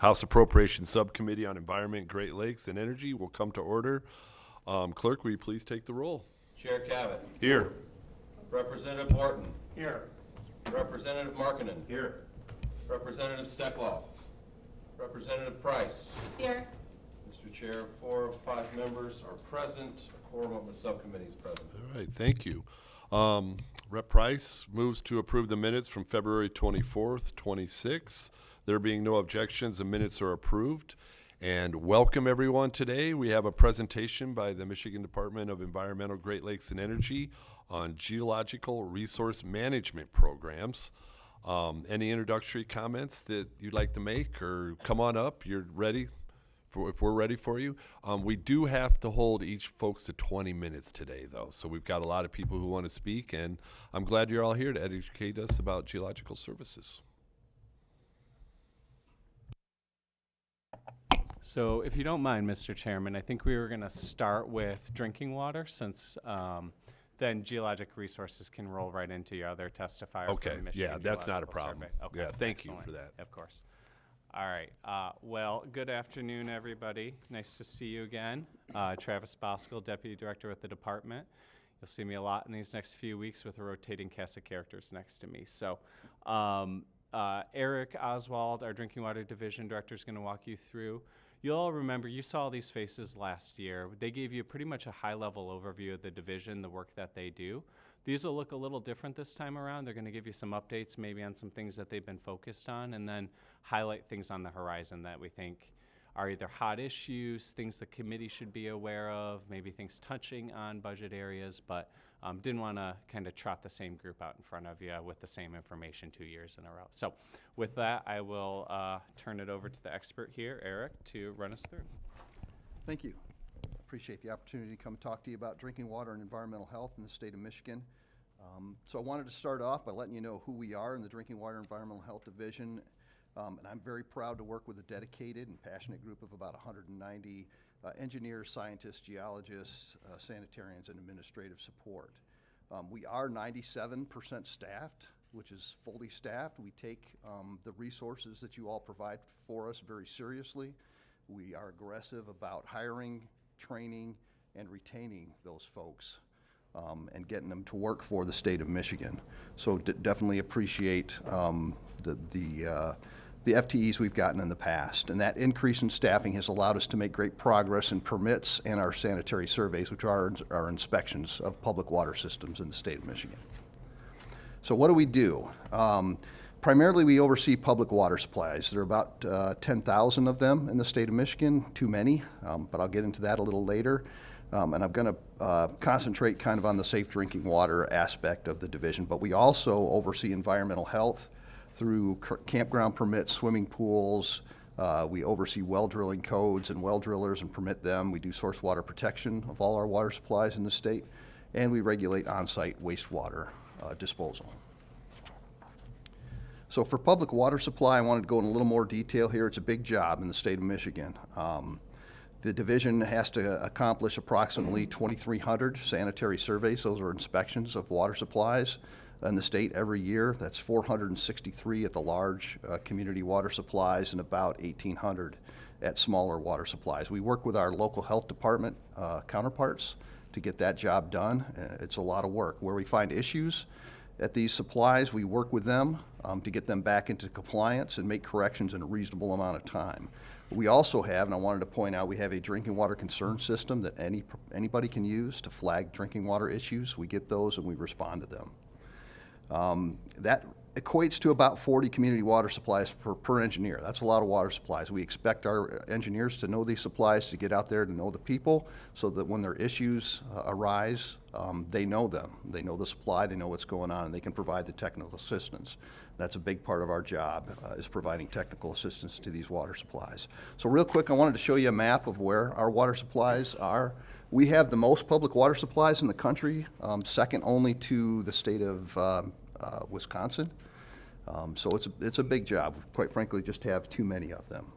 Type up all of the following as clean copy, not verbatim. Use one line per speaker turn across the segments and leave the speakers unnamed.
House Appropriations Subcommittee on Environment, Great Lakes, and Energy will come to order. Clerk, will you please take the roll?
Chair Cavett.
Here.
Representative Morton.
Here.
Representative Markkinen.
Here.
Representative Steckloff. Representative Price.
Here.
Mr. Chair, 4 of 5 members are present. A quorum of the subcommittee is present.
All right, thank you. Rep. Price moves to approve the minutes from February 24th, 26. There being no objections, the minutes are approved. And welcome everyone today. We have a presentation by the Michigan Department of Environmental, Great Lakes, and Energy on geological resource management programs. Any introductory comments that you'd like to make, or come on up, you're ready, if we're ready for you. We do have to hold each folks to 20 minutes today though, so we've got a lot of people who want to speak, and I'm glad you're all here to educate us about geological services.
So if you don't mind, Mr. Chairman, I think we were going to start with drinking water, since then geologic resources can roll right into your other testifier.
Okay, yeah, that's not a problem.
Survey. Okay,
yeah, thank you
excellent.
for that.
Of course. All right. Well, good afternoon, everybody. Nice to see you again. Travis Boskill, Deputy Director with the department. You'll see me a lot in these next few weeks with a rotating cast of characters next to me. So Eric Oswald, our Drinking Water Division Director, is going to walk you through. You'll all remember, you saw these faces last year. They gave you pretty much a high-level overview of the division, the work that they do. These will look a little different this time around. They're going to give you some updates maybe on some things that they've been focused on, and then highlight things on the horizon that we think are either hot issues, things the committee should be aware of, maybe things touching on budget areas, but didn't want to kind of trot the same group out in front of you with the same information 2 years in a row. So with that, I will turn it over to the expert here, Eric, to run us through.
Thank you. Appreciate the opportunity to come talk to you about drinking water and environmental health in the state of Michigan. So I wanted to start off by letting you know who we are in the Drinking Water Environmental Health Division. And I'm very proud to work with a dedicated and passionate group of about 190 engineers, scientists, geologists, sanitarians, and administrative support. We are 97% staffed, which is fully staffed. We take the resources that you all provide for us very seriously. We are aggressive about hiring, training, and retaining those folks and getting them to work for the state of Michigan. So definitely appreciate the FTEs we've gotten in the past, and that increase in staffing has allowed us to make great progress in permits and our sanitary surveys, which are our inspections of public water systems in the state of Michigan. So what do we do? Primarily we oversee public water supplies. There are about 10,000 of them in the state of Michigan, too many, but I'll get into that a little later. And I'm going to concentrate kind of on the safe drinking water aspect of the division, but we also oversee environmental health through campground permits, swimming pools. We oversee well drilling codes and well drillers and permit them. We do source water protection of all our water supplies in the state, and we regulate on-site wastewater disposal. So for public water supply, I wanted to go in a little more detail here. It's a big job in the state of Michigan. The division has to accomplish approximately 2,300 sanitary surveys. Those are inspections of water supplies in the state every year. That's 463 at the large community water supplies and about 1,800 at smaller water supplies. We work with our local health department counterparts to get that job done. It's a lot of work. Where we find issues at these supplies, we work with them to get them back into compliance and make corrections in a reasonable amount of time. We also have, and I wanted to point out, we have a drinking water concern system that anybody can use to flag drinking water issues. We get those and we respond to them. That equates to about 40 community water supplies per engineer. That's a lot of water supplies. We expect our engineers to know these supplies, to get out there to know the people, so that when their issues arise, they know them. They know the supply, they know what's going on, and they can provide the technical assistance. That's a big part of our job, is providing technical assistance to these water supplies. So real quick, I wanted to show you a map of where our water supplies are. We have the most public water supplies in the country, second only to the state of Wisconsin. So it's a big job. Quite frankly, just have too many of them.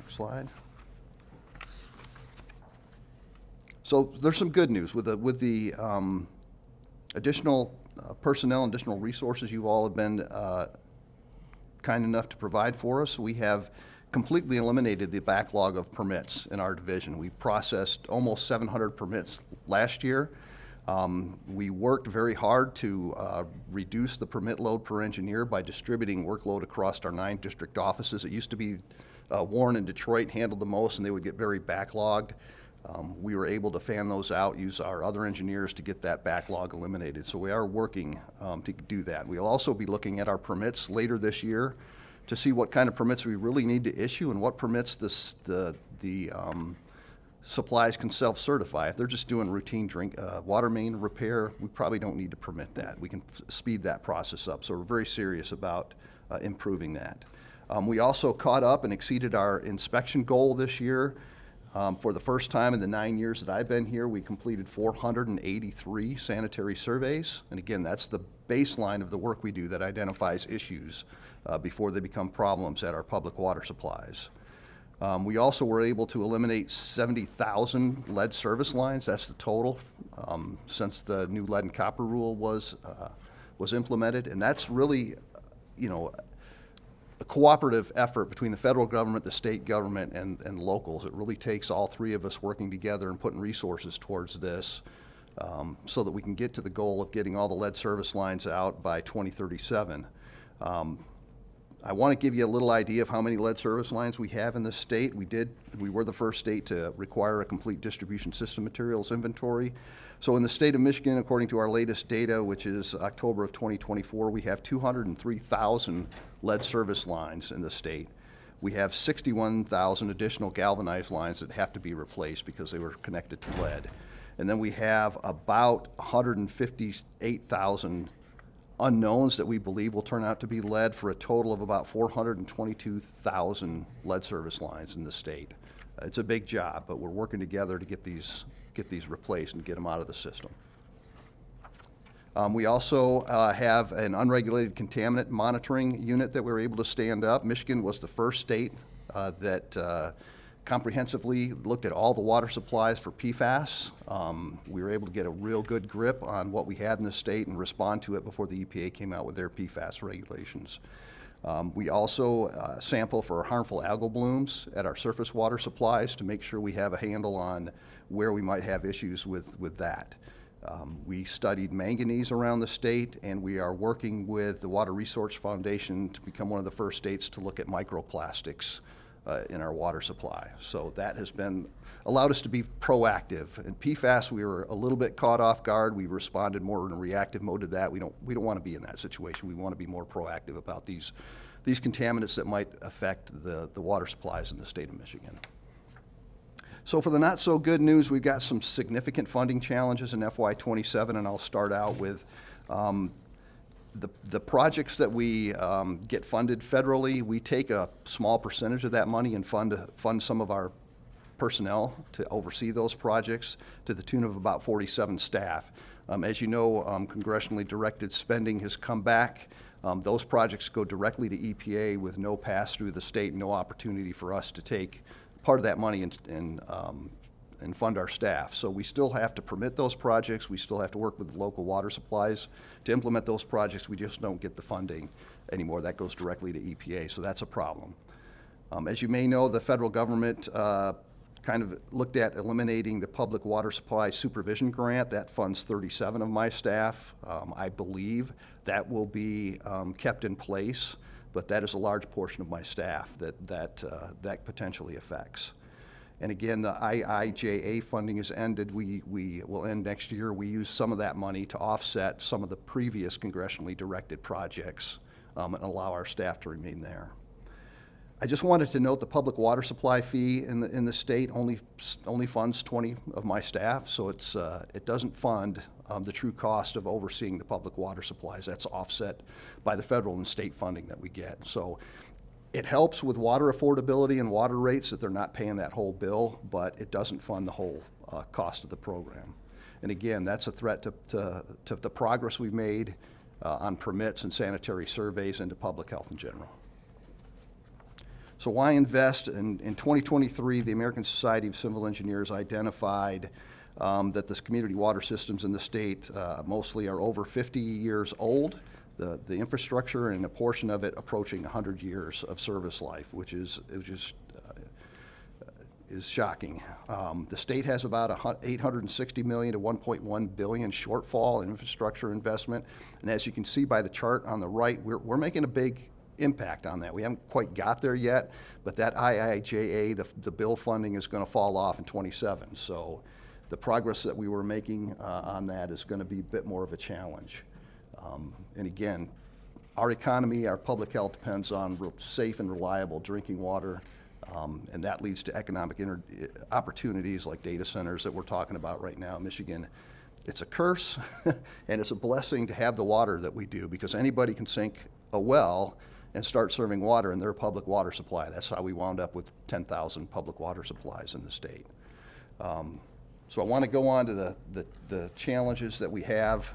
Next slide. So there's some good news with the additional personnel and additional resources you all have been kind enough to provide for us. We have completely eliminated the backlog of permits in our division. We processed almost 700 permits last year. We worked very hard to reduce the permit load per engineer by distributing workload across our 9 district offices. It used to be Warren and Detroit handled the most, and they would get very backlogged. We were able to fan those out, use our other engineers to get that backlog eliminated. So we are working to do that. We'll also be looking at our permits later this year to see what kind of permits we really need to issue and what permits the supplies can self-certify. If they're just doing routine water main repair, we probably don't need to permit that. We can speed that process up. So we're very serious about improving that. We also caught up and exceeded our inspection goal this year. For the first time in the 9 years that I've been here, we completed 483 sanitary surveys. And again, that's the baseline of the work we do that identifies issues before they become problems at our public water supplies. We also were able to eliminate 70,000 lead service lines. That's the total since the new lead and copper rule was implemented. And that's really, you know, a cooperative effort between the federal government, the state government, and locals. It really takes all 3 of us working together and putting resources towards this so that we can get to the goal of getting all the lead service lines out by 2037. I want to give you a little idea of how many lead service lines we have in this state. We were the first state to require a complete distribution system materials inventory. So in the state of Michigan, according to our latest data, which is October of 2024, we have 203,000 lead service lines in the state. We have 61,000 additional galvanized lines that have to be replaced because they were connected to lead. And then we have about 158,000 unknowns that we believe will turn out to be lead, for a total of about 422,000 lead service lines in the state. It's a big job, but we're working together to get these replaced and get them out of the system. We also have an unregulated contaminant monitoring unit that we were able to stand up. Michigan was the first state that comprehensively looked at all the water supplies for PFAS. We were able to get a real good grip on what we had in the state and respond to it before the EPA came out with their PFAS regulations. We also sample for harmful algal blooms at our surface water supplies to make sure we have a handle on where we might have issues with that. We studied manganese around the state, and we are working with the Water Resource Foundation to become one of the first states to look at microplastics in our water supply. So that has allowed us to be proactive. In PFAS, we were a little bit caught off guard. We responded more in a reactive mode to that. We don't want to be in that situation. We want to be more proactive about these contaminants that might affect the water supplies in the state of Michigan. So for the not so good news, we've got some significant funding challenges in FY27, and I'll start out with the projects that we get funded federally. We take a small percentage of that money and fund some of our personnel to oversee those projects to the tune of about 47 staff. As you know, congressionally directed spending has come back. Those projects go directly to EPA with no pass through the state, no opportunity for us to take part of that money and fund our staff. So we still have to permit those projects. We still have to work with the local water supplies to implement those projects. We just don't get the funding anymore. That goes directly to EPA, so that's a problem. As you may know, the federal government kind of looked at eliminating the public water supply supervision grant. That funds 37 of my staff. I believe that will be kept in place, but that is a large portion of my staff that potentially affects. And again, the IIJA funding is ended. We will end next year. We use some of that money to offset some of the previous congressionally directed projects and allow our staff to remain there. I just wanted to note the public water supply fee in the state only funds 20 of my staff, so it doesn't fund the true cost of overseeing the public water supplies. That's offset by the federal and state funding that we get. So it helps with water affordability and water rates that they're not paying that whole bill, but it doesn't fund the whole cost of the program. And again, that's a threat to the progress we've made on permits and sanitary surveys into public health in general. So why invest? In 2023, the American Society of Civil Engineers identified that the community water systems in the state mostly are over 50 years old. the infrastructure and a portion of it approaching 100 years of service life, which is shocking. The state has about $860 million to $1.1 billion shortfall in infrastructure investment, and as you can see by the chart on the right, we're making a big impact on that. We haven't quite got there yet, but that IIJA, the bill funding is going to fall off in '27. So the progress that we were making on that is going to be a bit more of a challenge. And again, our economy, our public health depends on safe and reliable drinking water, and that leads to economic opportunities like data centers that we're talking about right now in Michigan. It's a curse, and it's a blessing to have the water that we do, because anybody can sink a well and start serving water in their public water supply. That's how we wound up with 10,000 public water supplies in the state. So I want to go on to the challenges that we have,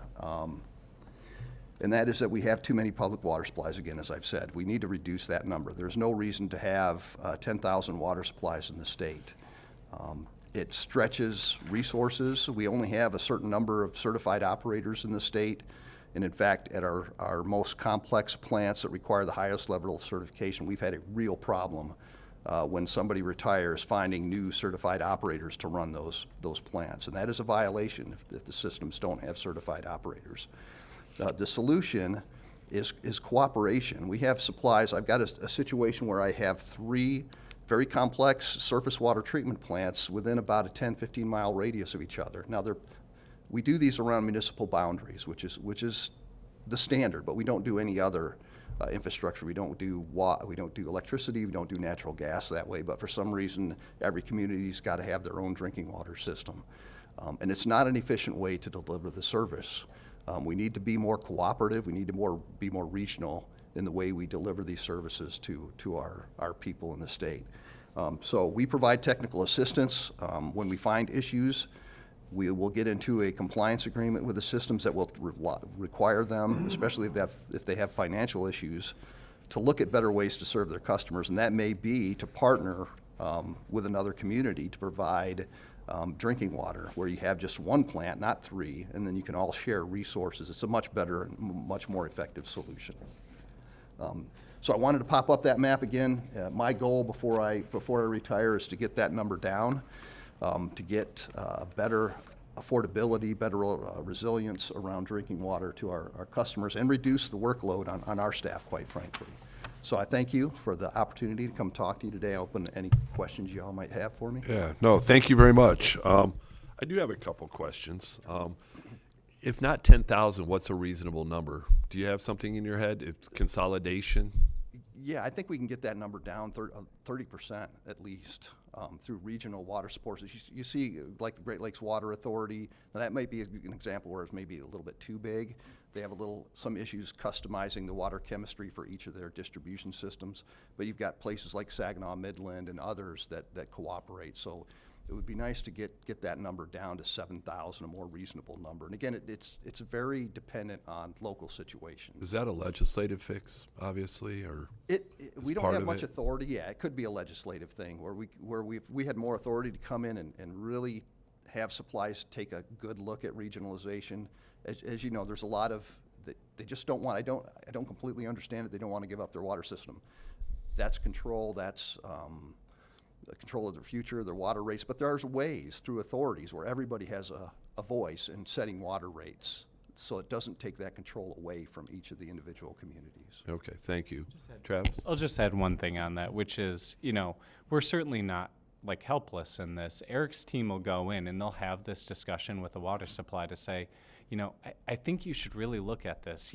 and that is that we have too many public water supplies, again, as I've said. We need to reduce that number. There's no reason to have 10,000 water supplies in the state. It stretches resources. We only have a certain number of certified operators in the state. And in fact, at our most complex plants that require the highest level of certification, we've had a real problem when somebody retires finding new certified operators to run those plants. And that is a violation if the systems don't have certified operators. The solution is cooperation. We have supplies. I've got a situation where I have 3 very complex surface water treatment plants within about a 10, 15-mile radius of each other. Now, we do these around municipal boundaries, which is the standard, but we don't do any other infrastructure. We don't do electricity, we don't do natural gas that way, but for some reason, every community's got to have their own drinking water system. And it's not an efficient way to deliver the service. We need to be more cooperative, we need to be more regional in the way we deliver these services to our people in the state. So we provide technical assistance. When we find issues, we will get into a compliance agreement with the systems that will require them, especially if they have financial issues, to look at better ways to serve their customers. And that may be to partner with another community to provide drinking water, where you have just one plant, not 3, and then you can all share resources. It's a much better and much more effective solution. So I wanted to pop up that map again. My goal before I retire is to get that number down, to get better affordability, better resilience around drinking water to our customers, and reduce the workload on our staff, quite frankly. So I thank you for the opportunity to come talk to you today. I open any questions you all might have for me.
Yeah, no, thank you very much. I do have a couple questions. If not 10,000, what's a reasonable number? Do you have something in your head? It's consolidation?
Yeah, I think we can get that number down 30% at least through regional water supports. You see, like the Great Lakes Water Authority, now that might be an example where it's maybe a little bit too big. They have some issues customizing the water chemistry for each of their distribution systems. But you've got places like Saginaw, Midland, and others that cooperate. So it would be nice to get that number down to 7,000, a more reasonable number. And again, it's very dependent on local situations.
Is that a legislative fix, obviously, or
we don't have much authority. Yeah, it could be a legislative thing where we had more authority to come in and really have supplies take a good look at regionalization. As you know, there's a lot of they just don't want. I don't completely understand it. They don't want to give up their water system. That's control. That's control of their future, their water rates. But there's ways through authorities where everybody has a voice in setting water rates, so it doesn't take that control away from each of the individual communities.
Okay, thank you. Travis?
I'll just add one thing on that, which is, we're certainly not like helpless in this. Eric's team will go in and they'll have this discussion with the water supply to say, I think you should really look at this.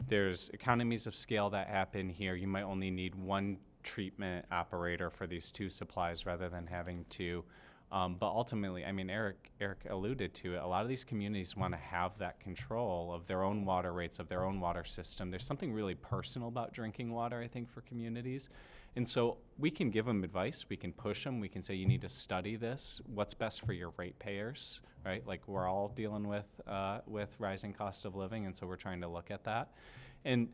There's economies of scale that happen here. You might only need 1 treatment operator for these 2 supplies rather than having 2. But ultimately, Eric alluded to it. A lot of these communities want to have that control of their own water rates, of their own water system. There's something really personal about drinking water, I think, for communities. And so we can give them advice. We can push them. We can say, you need to study this. What's best for your ratepayers, right? Like, we're all dealing with rising cost of living, and so we're trying to look at that. And,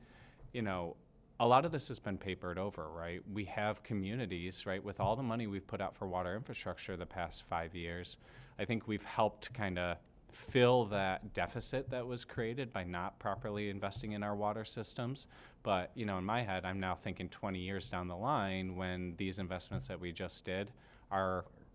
a lot of this has been papered over, right? We have communities, right, with all the money we've put out for water infrastructure the past 5 years. I think we've helped kind of fill that deficit that was created by not properly investing in our water systems. But, you know, in my head, I'm now thinking 20 years down the line when these investments that we just did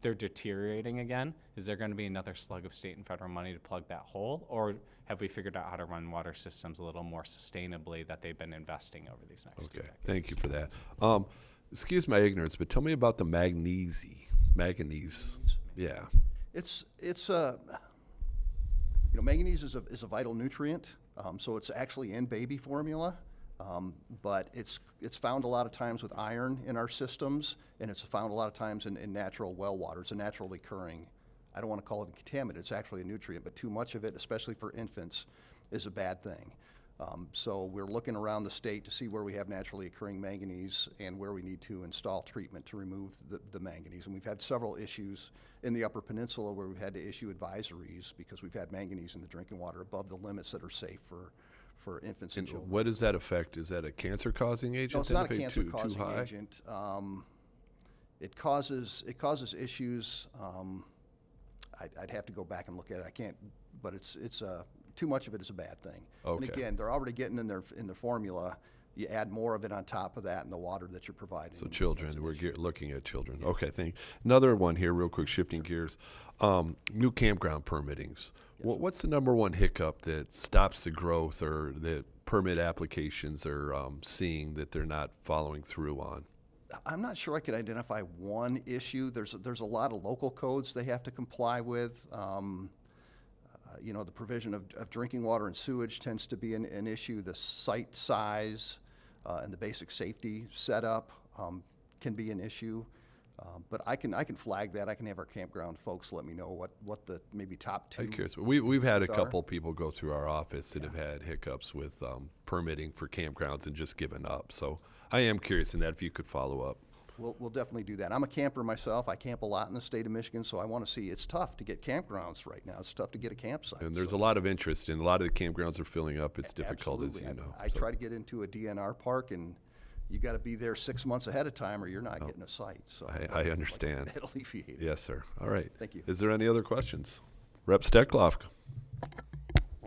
they're deteriorating again. Is there going to be another slug of state and federal money to plug that hole? Or have we figured out how to run water systems a little more sustainably that they've been investing over these next 2
Okay,
decades?
thank you for that. Excuse my ignorance, but tell me about the manganese. Yeah.
It's manganese is a vital nutrient, so it's actually in baby formula, but it's found a lot of times with iron in our systems, and it's found a lot of times in natural well water. It's a naturally occurring, I don't want to call it a contaminant, it's actually a nutrient, but too much of it, especially for infants, is a bad thing. So we're looking around the state to see where we have naturally occurring manganese and where we need to install treatment to remove the manganese. And we've had several issues in the Upper Peninsula where we've had to issue advisories because we've had manganese in the drinking water above the limits that are safe for infants and
And
children.
what does that affect? Is that a cancer-causing agent?
No, it's
then
not
if
a
it's too
cancer-causing
high?
agent. It causes issues. I'd have to go back and look at it. I can't, but it's too much of it is a bad thing.
Okay.
And again, they're already getting in the formula. You add more of it on top of that in the water that you're providing.
So children, looking at children. Okay, thank you. Another one here, real quick, shifting gears. New campground permittings. What's the number one hiccup that stops the growth or that permit applications are seeing that they're not following through on?
I'm not sure I could identify one issue. There's a lot of local codes they have to comply with. The provision of drinking water and sewage tends to be an issue. The site size and the basic safety setup can be an issue. But I can flag that. I can have our campground folks let me know what the maybe top two.
I'm curious. We've had a
are.
couple people go through our office that have had hiccups with permitting for campgrounds and just given up. So I am curious in that if you could follow up.
We'll definitely do that. I'm a camper myself. I camp a lot in the state of Michigan, so I want to see. It's tough to get campgrounds right now. It's tough to get a campsite.
And there's
so.
a lot of interest, and a lot of the campgrounds are filling up. It's difficult, as
Absolutely.
you know.
I try to get into a DNR park, and you got to be there 6 months ahead of time, or you're not getting a site. So
I understand.
that alleviated.
Yes, sir. All right.
Thank you.
Is there any other questions? Rep. Stekloff.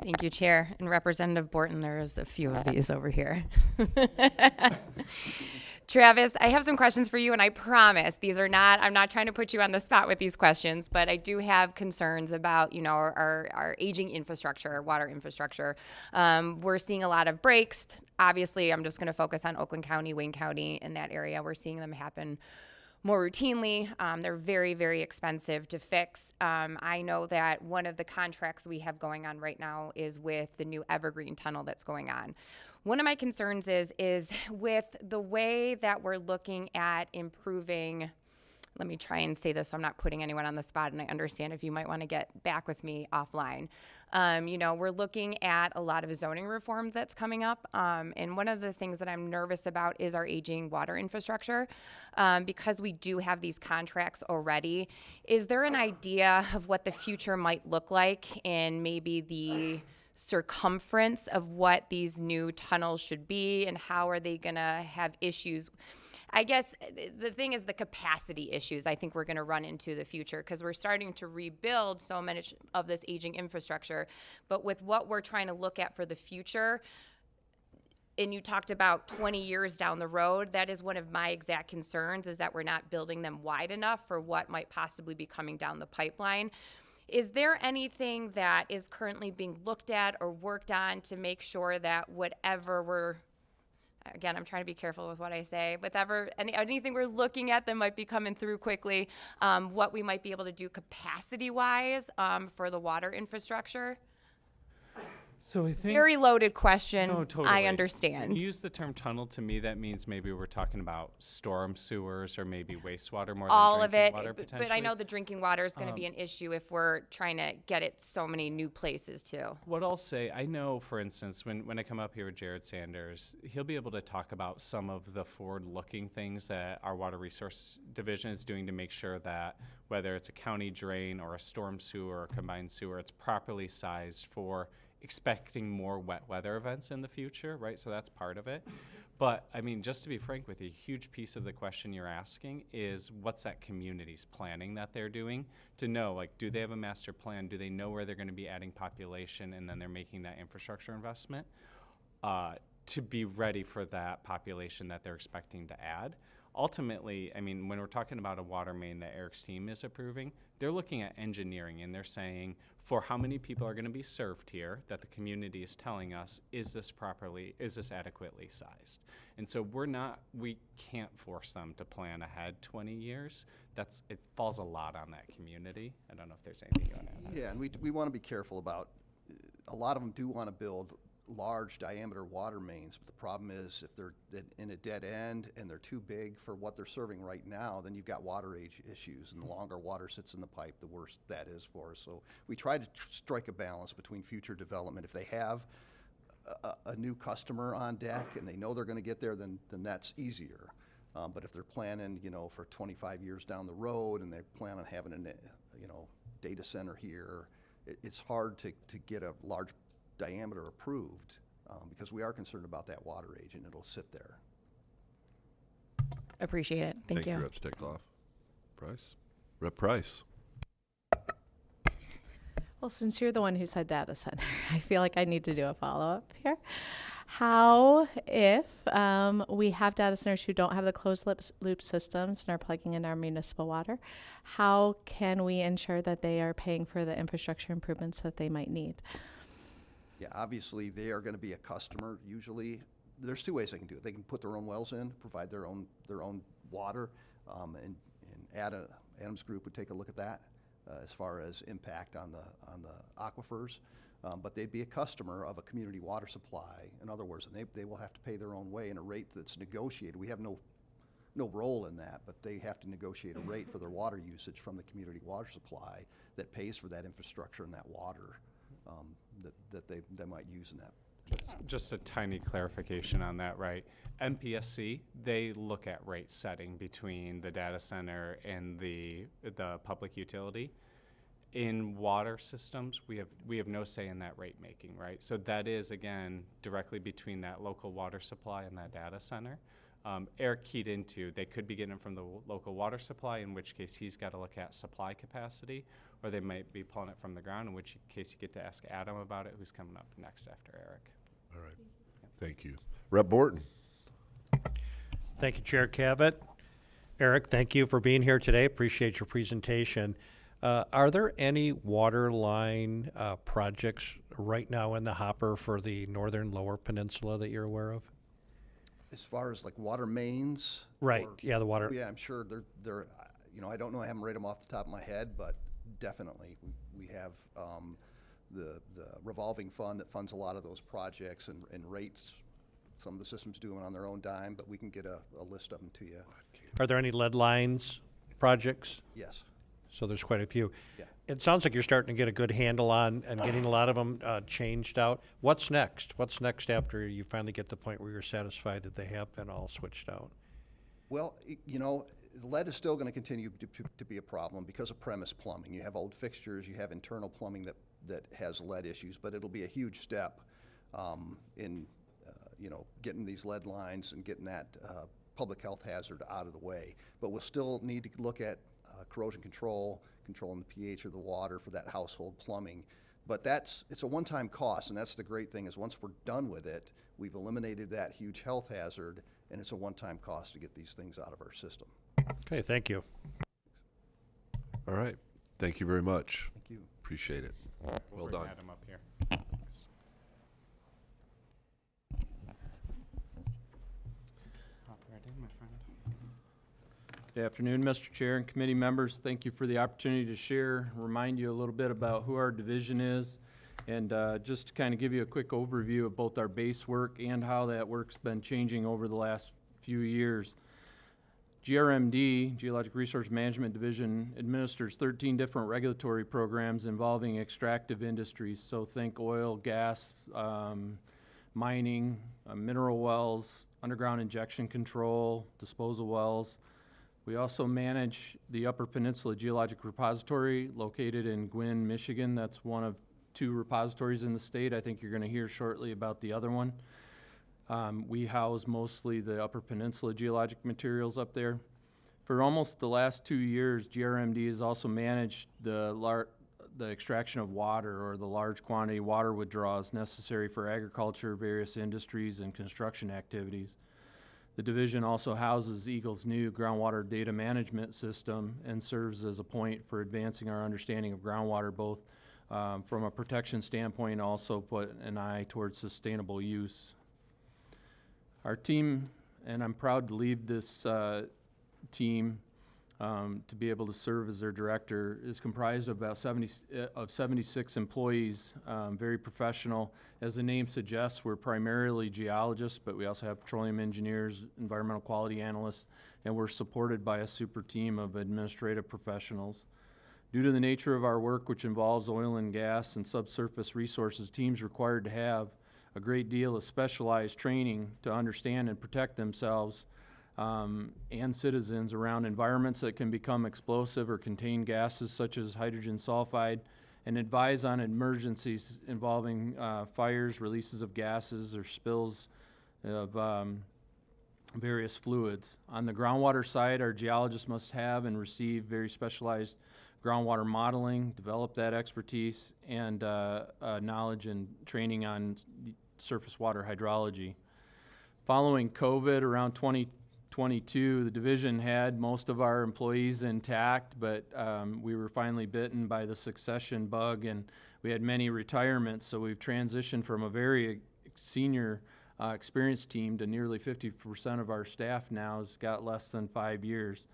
Thank you, Chair. And Representative Borton, there's a few of these over here. Travis, I have some questions for you, and I promise I'm not trying to put you on the spot with these questions, but I do have concerns about, our aging infrastructure, our water infrastructure. We're seeing a lot of breaks. Obviously, I'm just going to focus on Oakland County, Wayne County, in that area. We're seeing them happen more routinely. They're very, very expensive to fix. I know that one of the contracts we have going on right now is with the new Evergreen tunnel that's going on. One of my concerns is with the way that we're looking at improving, let me try and say this so I'm not putting anyone on the spot, and I understand if you might want to get back with me offline. We're looking at a lot of zoning reforms that's coming up, and one of the things that I'm nervous about is our aging water infrastructure. Because we do have these contracts already, is there an idea of what the future might look like in maybe the circumference of what these new tunnels should be, and how are they going to have issues? I guess the thing is the capacity issues I think we're going to run into the future, because we're starting to rebuild so much of this aging infrastructure. But with what we're trying to look at for the future, and you talked about 20 years down the road, that is one of my exact concerns, is that we're not building them wide enough for what might possibly be coming down the pipeline. Is there anything that is currently being looked at or worked on to make sure that whatever again, I'm trying to be careful with what I say, anything we're looking at that might be coming through quickly, what we might be able to do capacity-wise for the water infrastructure?
So I think
Very loaded question.
No, totally.
I understand.
When you use the term tunnel, to me, that means maybe we're talking about storm sewers or maybe wastewater more
All
than
of
drinking
it,
water,
but
potentially.
I know the drinking water is going to be an issue if we're trying to get it so many new places too.
What I'll say, I know, for instance, when I come up here with Jared Sanders, he'll be able to talk about some of the forward-looking things that our Water Resource Division is doing to make sure that whether it's a county drain or a storm sewer or a combined sewer, it's properly sized for expecting more wet weather events in the future, right? So that's part of it. But I mean, just to be frank with you, a huge piece of the question you're asking is what's that community's planning that they're doing to know, like, do they have a master plan? Do they know where they're going to be adding population, and then they're making that infrastructure investment to be ready for that population that they're expecting to add? Ultimately, I mean, when we're talking about a water main that Eric's team is approving, they're looking at engineering, and they're saying, for how many people are going to be served here, that the community is telling us, is this adequately sized? And so we can't force them to plan ahead 20 years. It falls a lot on that community. I don't know if there's anything you want to add.
Yeah, and we want to be careful about, a lot of them do want to build large diameter water mains, but the problem is if they're in a dead end and they're too big for what they're serving right now, then you've got water age issues, and the longer water sits in the pipe, the worse that is for us. So we try to strike a balance between future development. If they have a new customer on deck and they know they're going to get there, then that's easier. But if they're planning, for 25 years down the road and they plan on having a data center here, it's hard to get a large diameter approved because we are concerned about that water age, and it'll sit there.
Appreciate it. Thank you.
Rep Steckloff. Price? Rep Price.
Well, since you're the one who said data center, I feel like I need to do a follow-up here. How, if we have data centers who don't have the closed loop systems and are plugging in our municipal water, how can we ensure that they are paying for the infrastructure improvements that they might need?
Yeah, obviously they are going to be a customer. Usually, there's two ways they can do it. They can put their own wells in, provide their own water, and Adams Group would take a look at that as far as impact on the aquifers. But they'd be a customer of a community water supply. In other words, and they will have to pay their own way in a rate that's negotiated. We have no role in that, but they have to negotiate a rate for their water usage from the community water supply that pays for that infrastructure and that water that they might use in that.
Just a tiny clarification on that, right? MPSC, they look at rate setting between the data center and the public utility. In water systems, we have no say in that rate making, right? So that is, again, directly between that local water supply and that data center. Eric keyed into, they could be getting it from the local water supply, in which case he's got to look at supply capacity, or they might be pulling it from the ground, in which case you get to ask Adam about it, who's coming up next after Eric.
All right. Thank you. Rep Borton.
Thank you, Chair Cavett. Eric, thank you for being here today. Appreciate your presentation. Are there any water line projects right now in the hopper for the northern lower peninsula that you're aware of?
As far as like water mains?
Right, yeah, the water.
Yeah, I'm sure they're I don't know, I haven't read them off the top of my head, but definitely we have the revolving fund that funds a lot of those projects and rates. Some of the systems do them on their own dime, but we can get a list of them to you.
Are there any lead lines projects?
Yes.
So there's quite a few.
Yeah.
It sounds like you're starting to get a good handle on and getting a lot of them changed out. What's next? What's next after you finally get to the point where you're satisfied that they have been all switched out?
Well, lead is still going to continue to be a problem because of premise plumbing. You have old fixtures, you have internal plumbing that has lead issues, but it'll be a huge step in getting these lead lines and getting that public health hazard out of the way. But we'll still need to look at corrosion control, controlling the pH of the water for that household plumbing. But it's a one-time cost, and that's the great thing is once we're done with it, we've eliminated that huge health hazard, and it's a one-time cost to get these things out of our system.
Okay, thank you.
All right. Thank you very much.
Thank you.
Appreciate it. Well
Bring
done.
Adam up here. Hop right in, my friend.
Good afternoon, Mr. Chair and committee members. Thank you for the opportunity to share, remind you a little bit about who our division is, and just to kind of give you a quick overview of both our base work and how that work's been changing over the last few years. GRMD, Geologic Resource Management Division, administers 13 different regulatory programs involving extractive industries. So think oil, gas, mining, mineral wells, underground injection control, disposal wells. We also manage the Upper Peninsula Geologic Repository located in Gwinn, Michigan. That's one of 2 repositories in the state. I think you're going to hear shortly about the other one. We house mostly the Upper Peninsula geologic materials up there. For almost the last 2 years, GRMD has also managed the extraction of water, or the large quantity water withdrawals necessary for agriculture, various industries, and construction activities. The division also houses EGLE's new groundwater data management system and serves as a point for advancing our understanding of groundwater, both from a protection standpoint and also put an eye towards sustainable use. Our team, and I'm proud to lead this team to be able to serve as their director, is comprised of about 76 employees, very professional. As the name suggests, we're primarily geologists, but we also have petroleum engineers, environmental quality analysts, and we're supported by a super team of administrative professionals. Due to the nature of our work, which involves oil and gas and subsurface resources, teams required to have a great deal of specialized training to understand and protect themselves and citizens around environments that can become explosive or contain gases such as hydrogen sulfide, and advise on emergencies involving fires, releases of gases, or spills of various fluids. On the groundwater side, our geologists must have and receive very specialized groundwater modeling, develop that expertise, and knowledge and training on surface water hydrology. Following COVID around 2022, the division had most of our employees intact, but we were finally bitten by the succession bug, and we had many retirements, so we've transitioned from a very senior experienced team to nearly 50% of our staff now has got less than 5 years.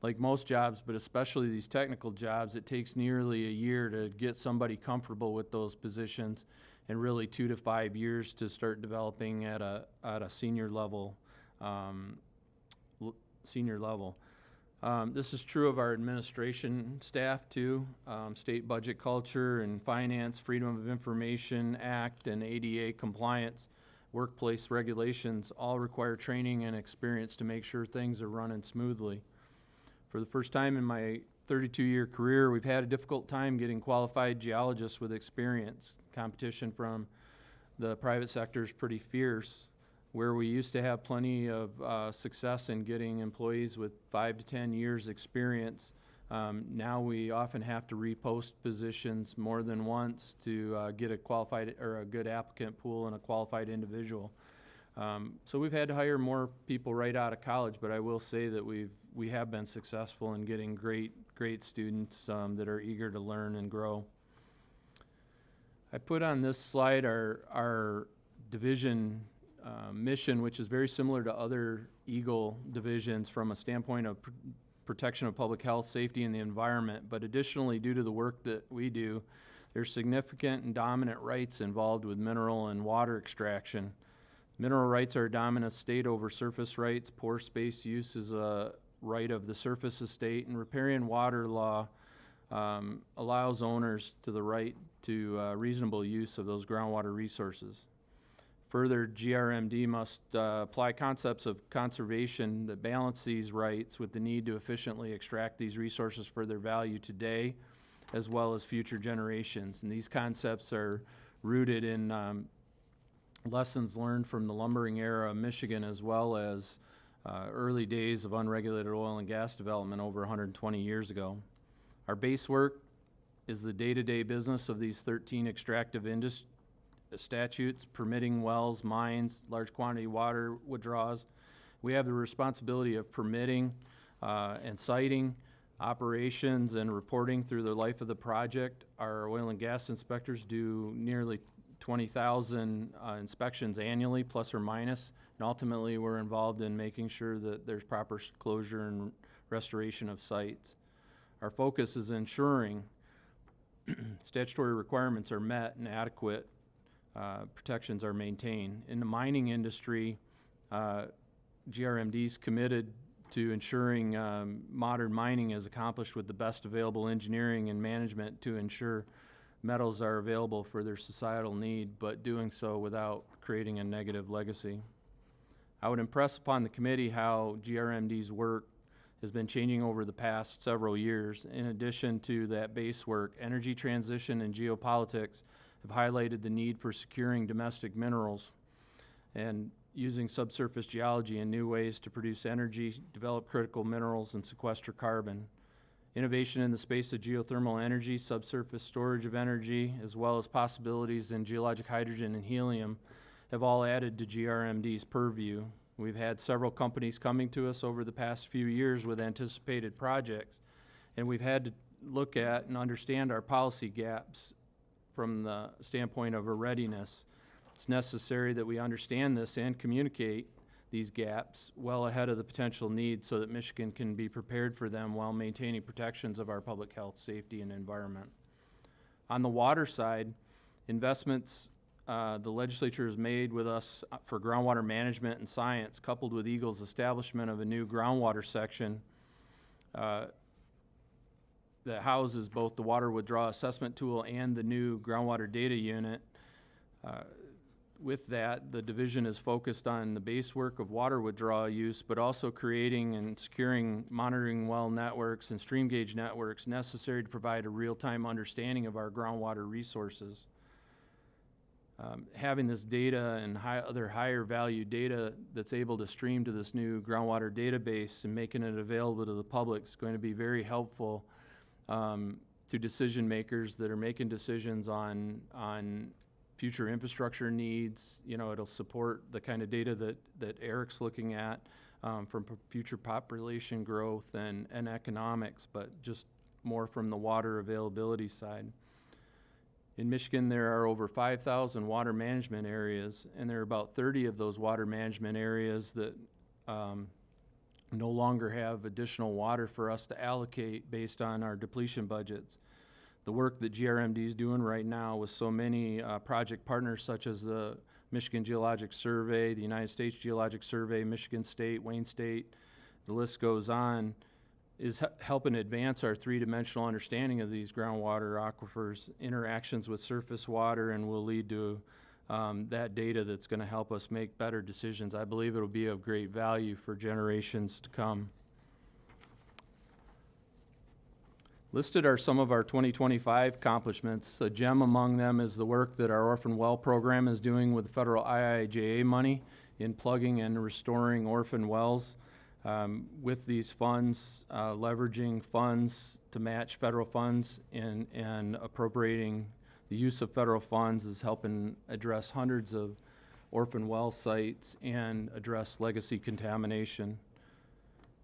Like most jobs, but especially these technical jobs, it takes nearly a year to get somebody comfortable with those positions, and really 2 to 5 years to start developing at a senior level. This is true of our administration staff too. State budget culture and finance, Freedom of Information Act, and ADA compliance, workplace regulations all require training and experience to make sure things are running smoothly. For the first time in my 32-year career, we've had a difficult time getting qualified geologists with experience. Competition from the private sector is pretty fierce. Where we used to have plenty of success in getting employees with 5 to 10 years experience, now we often have to repost positions more than once to get a qualified or a good applicant pool and a qualified individual. So we've had to hire more people right out of college, but I will say that we have been successful in getting great students that are eager to learn and grow. I put on this slide our division mission, which is very similar to other EGLE divisions from a standpoint of protection of public health, safety, and the environment. But additionally, due to the work that we do, there's significant and dominant rights involved with mineral and water extraction. Mineral rights are a dominant state over surface rights. Pore space use is a right of the surface estate, and riparian water law allows owners to the right to reasonable use of those groundwater resources. Further, GRMD must apply concepts of conservation that balance these rights with the need to efficiently extract these resources for their value today as well as future generations. And these concepts are rooted in lessons learned from the lumbering era of Michigan, as well as early days of unregulated oil and gas development over 120 years ago. Our base work is the day-to-day business of these 13 extractive statutes permitting wells, mines, large quantity water withdrawals. We have the responsibility of permitting and siting, operations, and reporting through the life of the project. Our oil and gas inspectors do nearly 20,000 inspections annually, plus or minus, and ultimately we're involved in making sure that there's proper closure and restoration of sites. Our focus is ensuring statutory requirements are met and adequate protections are maintained. In the mining industry, GRMD is committed to ensuring modern mining is accomplished with the best available engineering and management to ensure metals are available for their societal need, but doing so without creating a negative legacy. I would impress upon the committee how GRMD's work has been changing over the past several years. In addition to that base work, energy transition and geopolitics have highlighted the need for securing domestic minerals. And using subsurface geology in new ways to produce energy, develop critical minerals, and sequester carbon. Innovation in the space of geothermal energy, subsurface storage of energy, as well as possibilities in geologic hydrogen and helium have all added to GRMD's purview. We've had several companies coming to us over the past few years with anticipated projects, and we've had to look at and understand our policy gaps from the standpoint of a readiness. It's necessary that we understand this and communicate these gaps well ahead of the potential needs so that Michigan can be prepared for them while maintaining protections of our public health, safety, and environment. On the water side, investments the legislature has made with us for groundwater management and science, coupled with EGLE's establishment of a new groundwater section that houses both the water withdrawal assessment tool and the new groundwater data unit. With that, the division is focused on the base work of water withdrawal use, but also creating and securing monitoring well networks and stream gauge networks necessary to provide a real-time understanding of our groundwater resources. Having this data and other higher value data that's able to stream to this new groundwater database and making it available to the public is going to be very helpful to decision makers that are making decisions on future infrastructure needs. You know, it'll support the kind of data that Eric's looking at from future population growth and economics, but just more from the water availability side. In Michigan, there are over 5,000 water management areas, and there are about 30 of those water management areas that no longer have additional water for us to allocate based on our depletion budgets. The work that GRMD is doing right now with so many project partners such as the Michigan Geologic Survey, the United States Geologic Survey, Michigan State, Wayne State, the list goes on, is helping advance our three-dimensional understanding of these groundwater aquifers, interactions with surface water, and will lead to that data that's going to help us make better decisions. I believe it'll be of great value for generations to come. Listed are some of our 2025 accomplishments. A gem among them is the work that our orphan well program is doing with the federal IIJA money in plugging and restoring orphan wells. With these funds, leveraging funds to match federal funds and appropriating the use of federal funds is helping address hundreds of orphan well sites and address legacy contamination.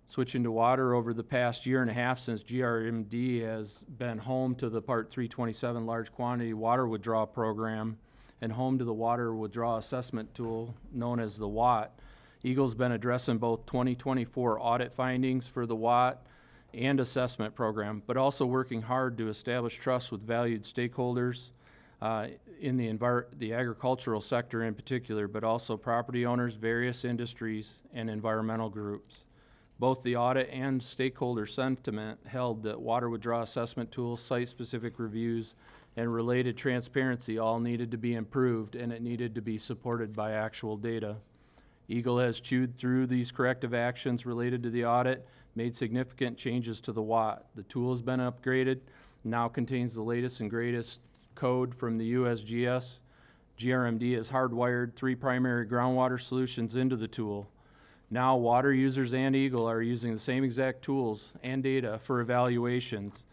Switching to water, over the past year and a half since GRMD has been home to the Part 327 Large Quantity Water Withdrawal Program and home to the Water Withdrawal Assessment Tool known as the WAT, EGLE's been addressing both 2024 audit findings for the WAT and assessment program, but also working hard to establish trust with valued stakeholders in the agricultural sector in particular, but also property owners, various industries, and environmental groups. Both the audit and stakeholder sentiment held that water withdrawal assessment tools, site-specific reviews, and related transparency all needed to be improved, and it needed to be supported by actual data. EGLE has chewed through these corrective actions related to the audit, made significant changes to the WAT. The tool has been upgraded, now contains the latest and greatest code from the USGS. GRMD has hardwired 3 primary groundwater solutions into the tool. Now water users and EGLE are using the same exact tools and data for evaluations,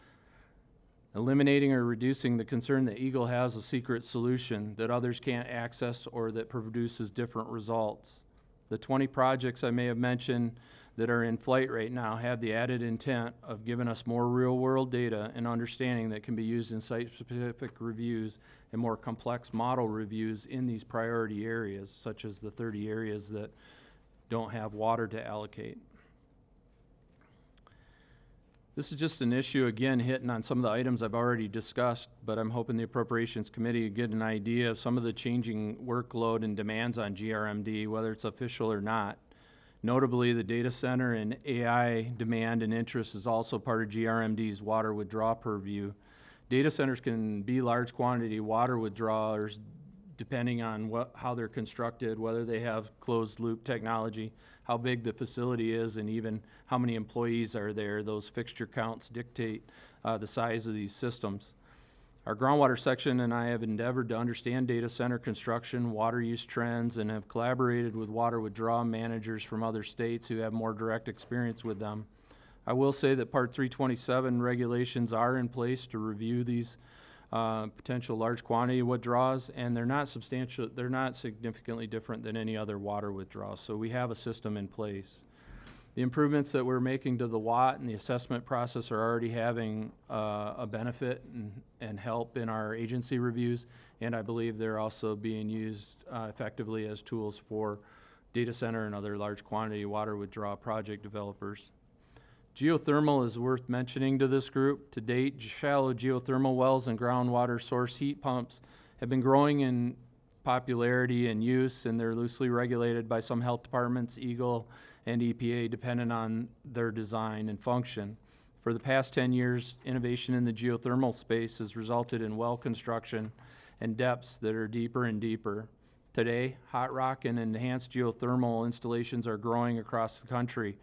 eliminating or reducing the concern that EGLE has a secret solution that others can't access or that produces different results. The 20 projects I may have mentioned that are in flight right now have the added intent of giving us more real-world data and understanding that can be used in site-specific reviews and more complex model reviews in these priority areas, such as the 30 areas that don't have water to allocate. This is just an issue, again, hitting on some of the items I've already discussed, but I'm hoping the Appropriations Committee will get an idea of some of the changing workload and demands on GRMD, whether it's official or not. Notably, the data center and AI demand and interest is also part of GRMD's water withdrawal purview. Data centers can be large quantity water withdrawers depending on how they're constructed, whether they have closed loop technology, how big the facility is, and even how many employees are there. Those fixture counts dictate the size of these systems. Our groundwater section and I have endeavored to understand data center construction, water use trends, and have collaborated with water withdrawal managers from other states who have more direct experience with them. I will say that Part 327 regulations are in place to review these potential large quantity withdrawals, and they're not significantly different than any other water withdrawals. So we have a system in place. The improvements that we're making to the WAT and the assessment process are already having a benefit and help in our agency reviews, and I believe they're also being used effectively as tools for data center and other large quantity water withdrawal project developers. Geothermal is worth mentioning to this group. To date, shallow geothermal wells and groundwater source heat pumps have been growing in popularity and use, and they're loosely regulated by some health departments, EGLE, and EPA, depending on their design and function. For the past 10 years, innovation in the geothermal space has resulted in well construction and depths that are deeper and deeper. Today, hot rock and enhanced geothermal installations are growing across the country.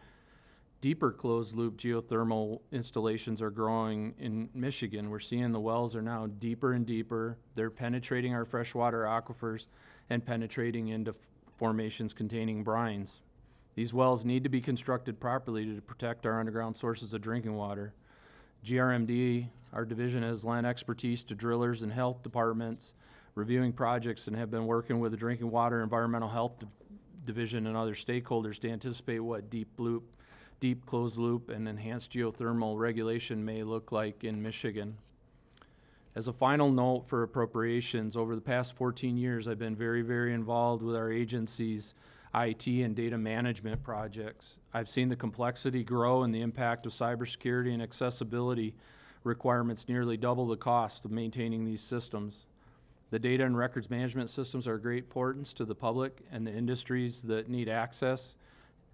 Deeper closed-loop geothermal installations are growing in Michigan. We're seeing the wells are now deeper and deeper. They're penetrating our freshwater aquifers and penetrating into formations containing brines. These wells need to be constructed properly to protect our underground sources of drinking water. GRMD, our division, has lent expertise to drillers and health departments reviewing projects and have been working with the Drinking Water Environmental Health Division and other stakeholders to anticipate what deep closed loop and enhanced geothermal regulation may look like in Michigan. As a final note for appropriations, over the past 14 years, I've been very, very involved with our agency's IT and data management projects. I've seen the complexity grow and the impact of cybersecurity and accessibility requirements nearly double the cost of maintaining these systems. The data and records management systems are of great importance to the public and the industries that need access.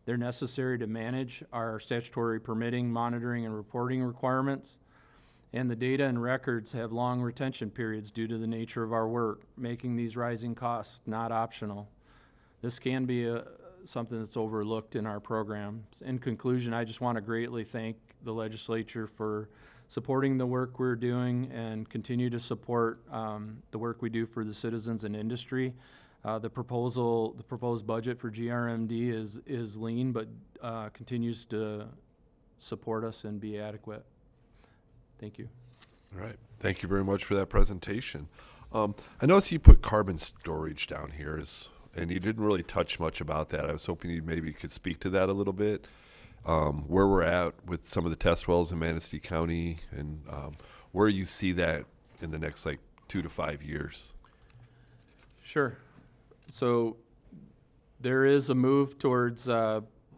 They're necessary to manage our statutory permitting, monitoring, and reporting requirements. And the data and records have long retention periods due to the nature of our work, making these rising costs not optional. This can be something that's overlooked in our programs. In conclusion, I just want to greatly thank the legislature for supporting the work we're doing and continue to support the work we do for the citizens and industry. The proposed budget for GRMD is lean, but continues to support us and be adequate. Thank you.
All right. Thank you very much for that presentation. I noticed you put carbon storage down here, and you didn't really touch much about that. I was hoping you maybe could speak to that a little bit, where we're at with some of the test wells in Manistee County, and where you see that in the next 2 to 5 years.
Sure. So there is a move towards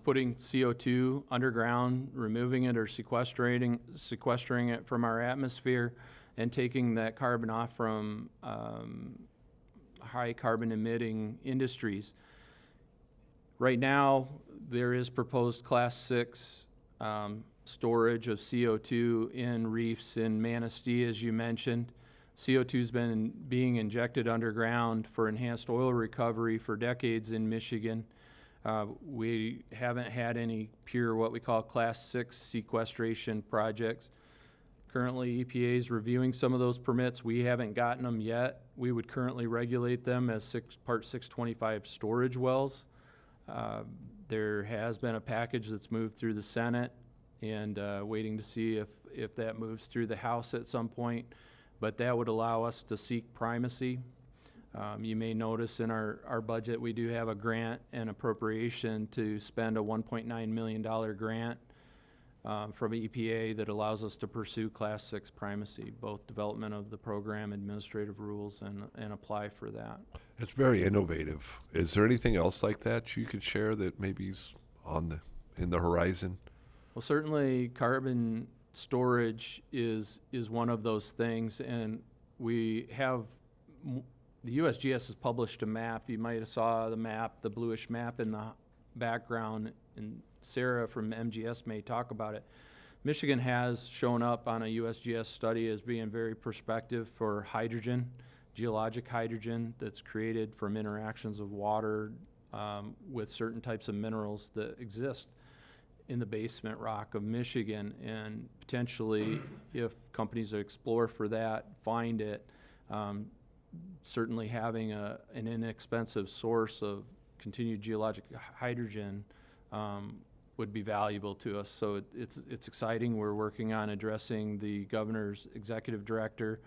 putting CO2 underground, removing it or sequestering it from our atmosphere, and taking that carbon off from high carbon emitting industries. Right now, there is proposed Class 6 storage of CO2 in reefs in Manistee, as you mentioned. CO2 has been being injected underground for enhanced oil recovery for decades in Michigan. We haven't had any pure what we call Class 6 sequestration projects. Currently, EPA is reviewing some of those permits. We haven't gotten them yet. We would currently regulate them as Part 625 storage wells. There has been a package that's moved through the Senate, and waiting to see if that moves through the House at some point. But that would allow us to seek primacy. You may notice in our budget we do have a grant and appropriation to spend a $1.9 million grant from EPA that allows us to pursue Class 6 primacy, both development of the program, administrative rules, and apply for that.
It's very innovative. Is there anything else like that you could share that maybe is in the horizon?
Well, certainly carbon storage is one of those things, and we have the USGS has published a map. You might have saw the map, the bluish map in the background, and Sarah from MGS may talk about it. Michigan has shown up on a USGS study as being very prospective for hydrogen, geologic hydrogen that's created from interactions of water with certain types of minerals that exist in the basement rock of Michigan, and potentially, if companies explore for that, find it, certainly having an inexpensive source of continued geologic hydrogen would be valuable to us. So it's exciting. We're working on addressing the governor's executive director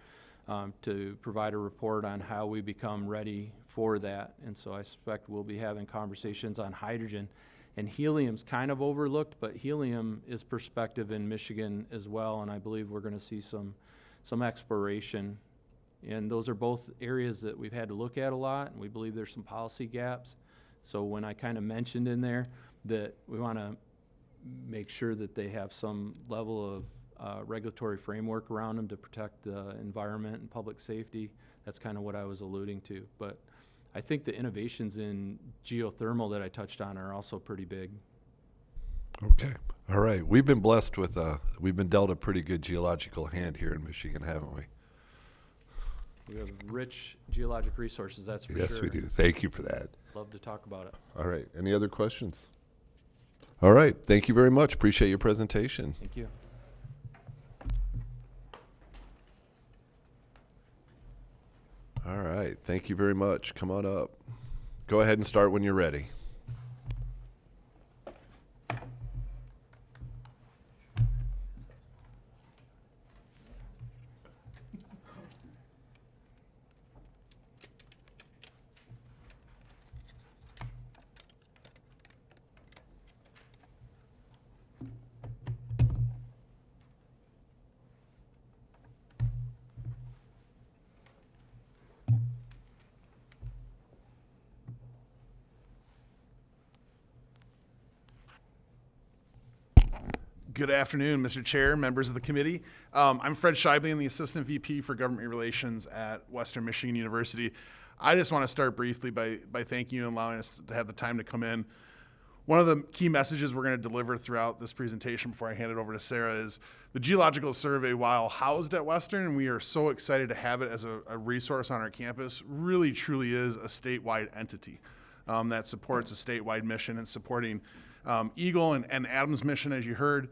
to provide a report on how we become ready for that. And so I suspect we'll be having conversations on hydrogen. And helium's kind of overlooked, but helium is prospective in Michigan as well, and I believe we're going to see some exploration. And those are both areas that we've had to look at a lot, and we believe there's some policy gaps. So when I kind of mentioned in there that we want to make sure that they have some level of regulatory framework around them to protect the environment and public safety, that's kind of what I was alluding to. But I think the innovations in geothermal that I touched on are also pretty big.
Okay. All right. We've been blessed with, we've been dealt a pretty good geological hand here in Michigan, haven't we?
We have rich geologic resources, that's for sure.
Yes, we do. Thank you for that.
Love to talk about it.
All right. Any other questions? All right. Thank you very much. Appreciate your presentation.
Thank you.
All right. Thank you very much. Come on up. Go ahead and start when you're ready.
Good afternoon, Mr. Chair, members of the committee. I'm Fred Scheibele, I'm the Assistant VP for Government Relations at Western Michigan University. I just want to start briefly by thanking you and allowing us to have the time to come in. One of the key messages we're going to deliver throughout this presentation before I hand it over to Sarah is the Geological Survey, while housed at Western, and we are so excited to have it as a resource on our campus, really truly is a statewide entity that supports a statewide mission and supporting EGLE and Adams' mission, as you heard,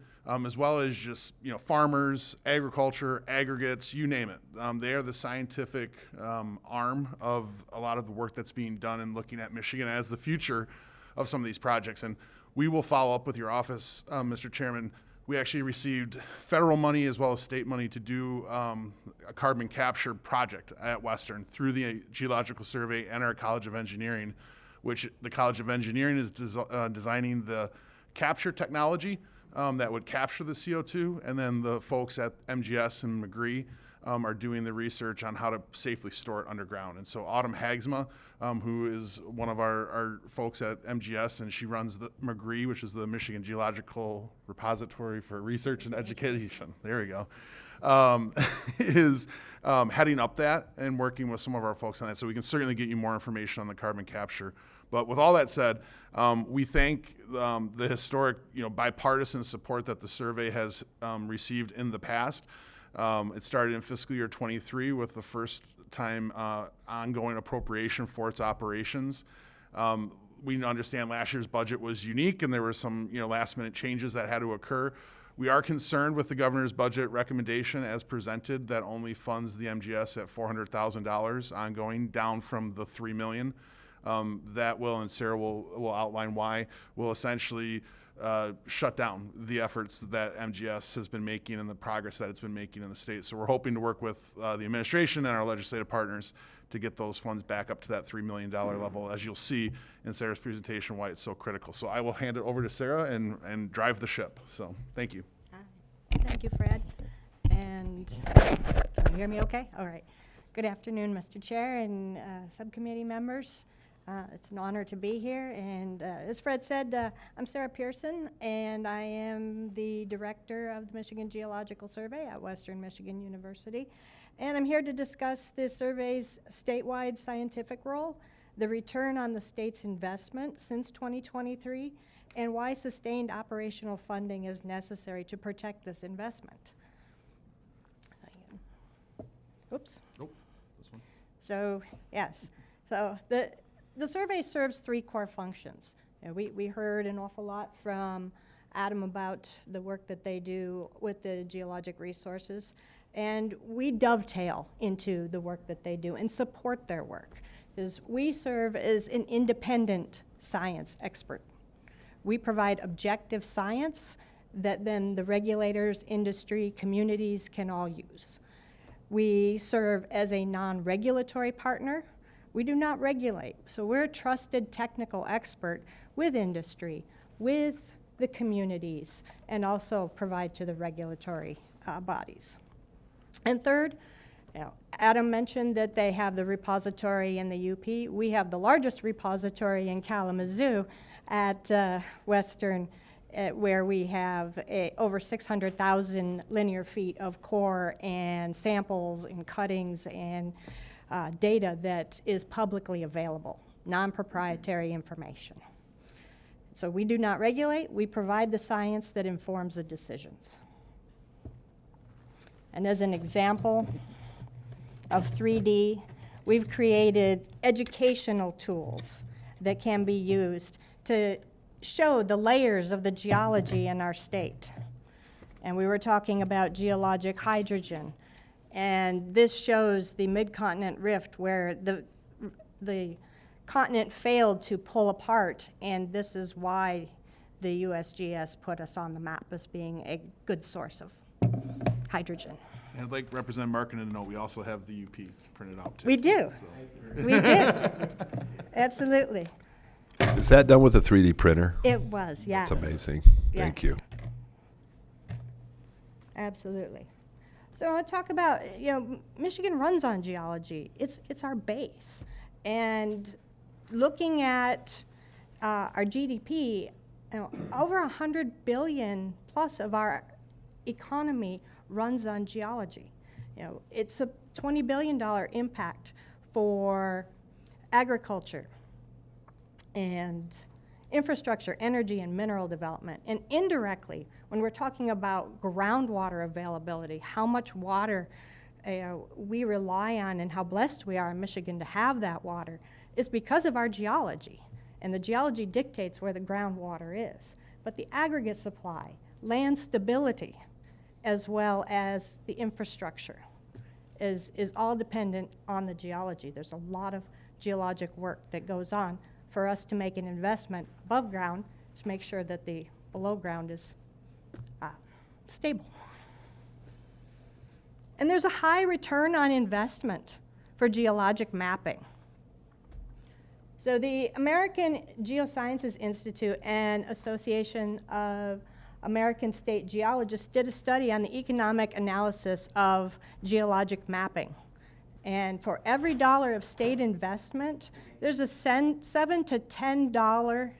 as well as just farmers, agriculture, aggregates, you name it. They are the scientific arm of a lot of the work that's being done in looking at Michigan as the future of some of these projects. And we will follow up with your office, Mr. Chairman. We actually received federal money as well as state money to do a carbon capture project at Western through the Geological Survey and our College of Engineering, which the College of Engineering is designing the capture technology that would capture the CO2, and then the folks at MGS and McGree are doing the research on how to safely store it underground. And so Autumn Hagsma, who is one of our folks at MGS, and she runs the McGree, which is the Michigan Geological Repository for Research and Education, there we go, is heading up that and working with some of our folks on that. So we can certainly get you more information on the carbon capture. But with all that said, we thank the historic, bipartisan support that the survey has received in the past. It started in fiscal year 23 with the first time ongoing appropriation for its operations. We understand last year's budget was unique, and there were some last-minute changes that had to occur. We are concerned with the governor's budget recommendation as presented that only funds the MGS at $400,000 ongoing, down from the $3 million. That will, and Sarah will outline why, will essentially shut down the efforts that MGS has been making and the progress that it's been making in the state. So we're hoping to work with the administration and our legislative partners to get those funds back up to that $3 million level, as you'll see in Sarah's presentation why it's so critical. So I will hand it over to Sarah and drive the ship. So thank you.
Thank you, Fred. And can you hear me okay? All right. Good afternoon, Mr. Chair and subcommittee members. It's an honor to be here, and as Fred said, I'm Sarah Pearson, and I am the director of the Michigan Geological Survey at Western Michigan University, and I'm here to discuss this survey's statewide scientific role, the return on the state's investment since 2023, and why sustained operational funding is necessary to protect this investment. Oops.
Nope, this one.
So, yes. So the survey serves three core functions. We heard an awful lot from Adam about the work that they do with the geologic resources. And we dovetail into the work that they do and support their work. Because we serve as an independent science expert. We provide objective science that then the regulators, industry, communities can all use. We serve as a non-regulatory partner. We do not regulate. So we're a trusted technical expert with industry, with the communities, and also provide to the regulatory bodies. And third, Adam mentioned that they have the repository in the UP. We have the largest repository in Kalamazoo at Western, where we have over 600,000 linear feet of core and samples and cuttings and data that is publicly available, non-proprietary information. So we do not regulate, we provide the science that informs the decisions. And as an example of 3D, we've created educational tools that can be used to show the layers of the geology in our state. And we were talking about geologic hydrogen. And this shows the mid-continent rift where the continent failed to pull apart, and this is why the USGS put us on the map as being a good source of hydrogen.
And I'd like Representative Markin to know we also have the UP printed out too.
We do.
So.
We do. Absolutely.
Is that done with a 3D printer?
It was, yes.
That's amazing. Thank
Yes.
you.
Absolutely. So I want to talk about, Michigan runs on geology. It's our base. And looking at our GDP, over 100 billion plus of our economy runs on geology. It's a $20 billion impact for agriculture and infrastructure, energy, and mineral development. And indirectly, when we're talking about groundwater availability, how much water we rely on and how blessed we are in Michigan to have that water is because of our geology. And the geology dictates where the groundwater is. But the aggregate supply, land stability, as well as the infrastructure is all dependent on the geology. There's a lot of geologic work that goes on for us to make an investment above ground to make sure that the below ground is stable. And there's a high return on investment for geologic mapping. So the American Geosciences Institute and Association of American State Geologists did a study on the economic analysis of geologic mapping. And for every dollar of state investment, there's a $7 to $10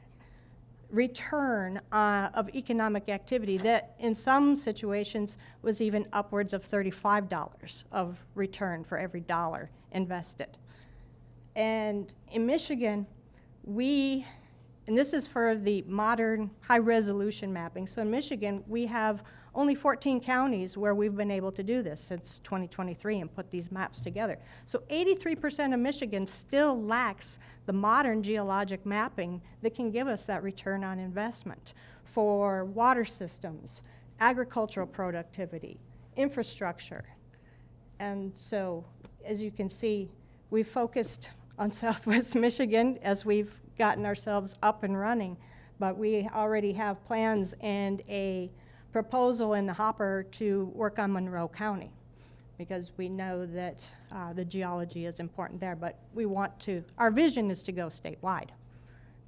return of economic activity that in some situations was even upwards of $35 of return for every dollar invested. And in Michigan, and this is for the modern high-resolution mapping. So in Michigan, we have only 14 counties where we've been able to do this since 2023 and put these maps together. So 83% of Michigan still lacks the modern geologic mapping that can give us that return on investment for water systems, agricultural productivity, infrastructure. And so, as you can see, we've focused on Southwest Michigan as we've gotten ourselves up and running, but we already have plans and a proposal in the hopper to work on Monroe County because we know that the geology is important there, but we want to, our vision is to go statewide,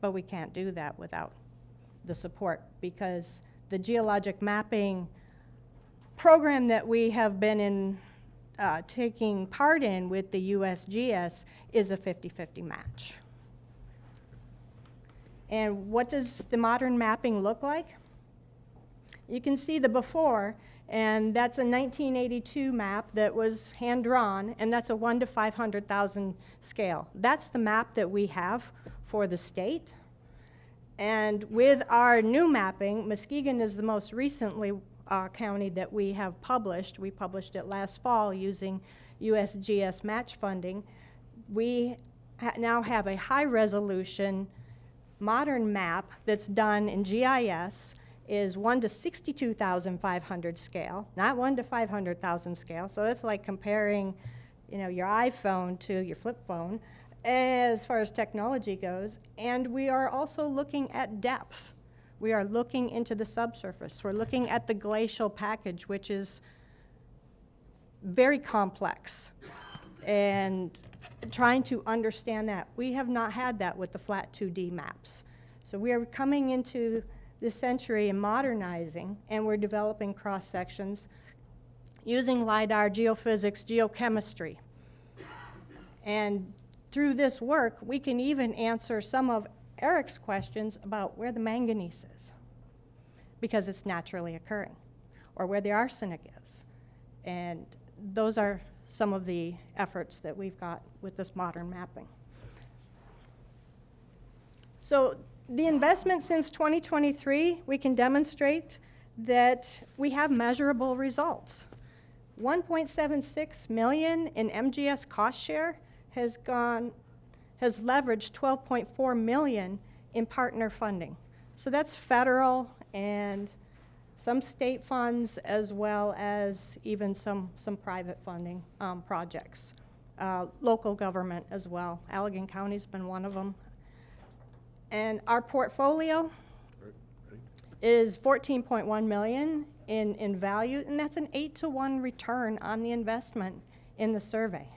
but we can't do that without the support because the geologic mapping program that we have been in taking part in with the USGS is a 50-50 match. And what does the modern mapping look like? You can see the before, and that's a 1982 map that was hand-drawn, and that's a 1 to 500,000 scale. That's the map that we have for the state. And with our new mapping, Muskegon is the most recently county that we have published. We published it last fall using USGS match funding. We now have a high-resolution modern map that's done in GIS. is 1 to 62,500 scale, not 1 to 500,000 scale. So it's like comparing, your iPhone to your flip phone as far as technology goes. And we are also looking at depth. We are looking into the subsurface. We're looking at the glacial package, which is very complex, and trying to understand that. We have not had that with the flat 2D maps. So we are coming into this century and modernizing, and we're developing cross sections using LIDAR, geophysics, geochemistry. And through this work, we can even answer some of Eric's questions about where the manganese is, because it's naturally occurring, or where the arsenic is. And those are some of the efforts that we've got with this modern mapping. So the investment since 2023, we can demonstrate that we have measurable results. 1.76 million in MGS cost share has leveraged 12.4 million in partner funding. So that's federal and some state funds, as well as even some private funding projects. Local government as well. Allegan County's been one of them. And our portfolio is 14.1 million in value, and that's an 8-to-1 return on the investment in the survey.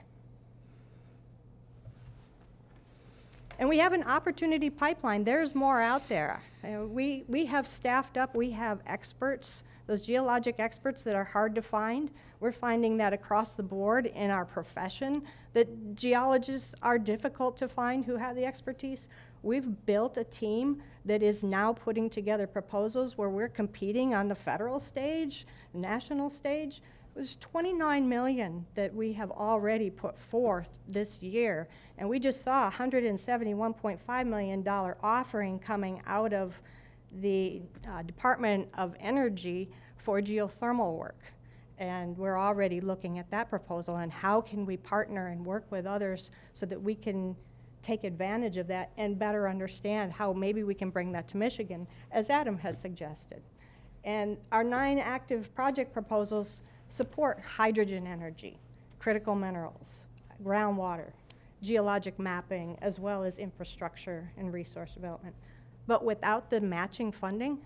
And we have an opportunity pipeline. There's more out there. We have staffed up. We have experts, those geologic experts that are hard to find. We're finding that across the board in our profession, that geologists are difficult to find who have the expertise. We've built a team that is now putting together proposals where we're competing on the federal stage, national stage. It was 29 million that we have already put forth this year. And we just saw a $171.5 million offering coming out of the Department of Energy for geothermal work. And we're already looking at that proposal and how can we partner and work with others so that we can take advantage of that and better understand how maybe we can bring that to Michigan, as Adam has suggested. And our 9 active project proposals support hydrogen energy, critical minerals, groundwater, geologic mapping, as well as infrastructure and resource development. But without the matching funding,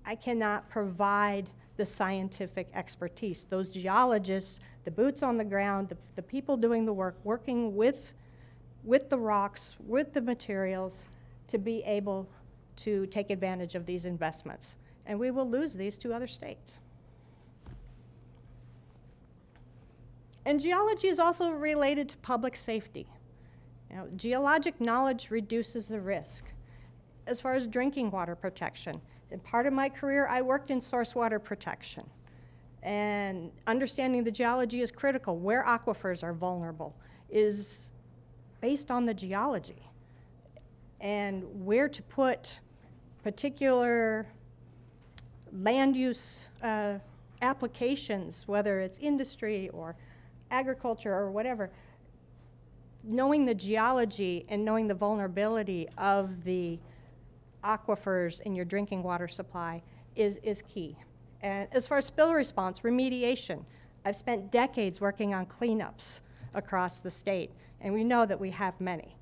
I cannot provide the scientific expertise. Those geologists, the boots on the ground, the people doing the work, working with the rocks, with the materials, to be able to take advantage of these investments. And we will lose these to other states. And geology is also related to public safety. Geologic knowledge reduces the risk. As far as drinking water protection, in part of my career, I worked in source water protection. And understanding the geology is critical. Where aquifers are vulnerable is based on the geology. And where to put particular land use applications, whether it's industry or agriculture or whatever, knowing the geology and knowing the vulnerability of the aquifers in your drinking water supply is key. And as far as spill response, remediation, I've spent decades working on cleanups across the state, and we know that we have many.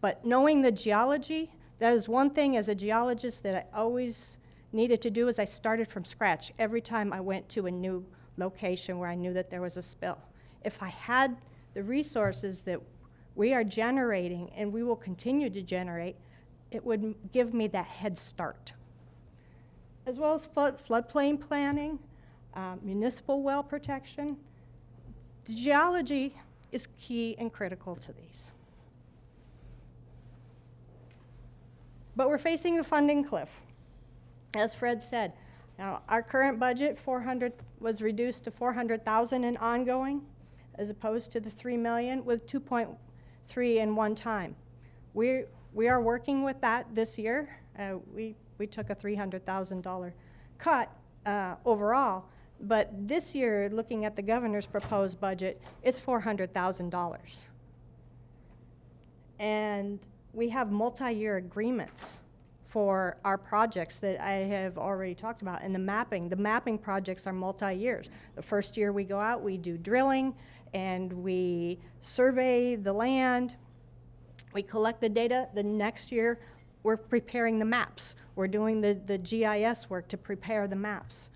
But knowing the geology, that is one thing as a geologist that I always needed to do, is I started from scratch every time I went to a new location where I knew that there was a spill. If I had the resources that we are generating and we will continue to generate, it would give me that head start. As well as floodplain planning, municipal well protection. The geology is key and critical to these. But we're facing the funding cliff. As Fred said, now our current budget was reduced to 400,000 in ongoing, as opposed to the 3 million with 2.3 in one time. We are working with that this year. We took a $300,000 cut overall, but this year, looking at the governor's proposed budget, it's $400,000. And we have multi-year agreements for our projects that I have already talked about. And the mapping projects are multi-years. The first year we go out, we do drilling, and we survey the land, we collect the data. The next year, we're preparing the maps. We're doing the GIS work to prepare the maps.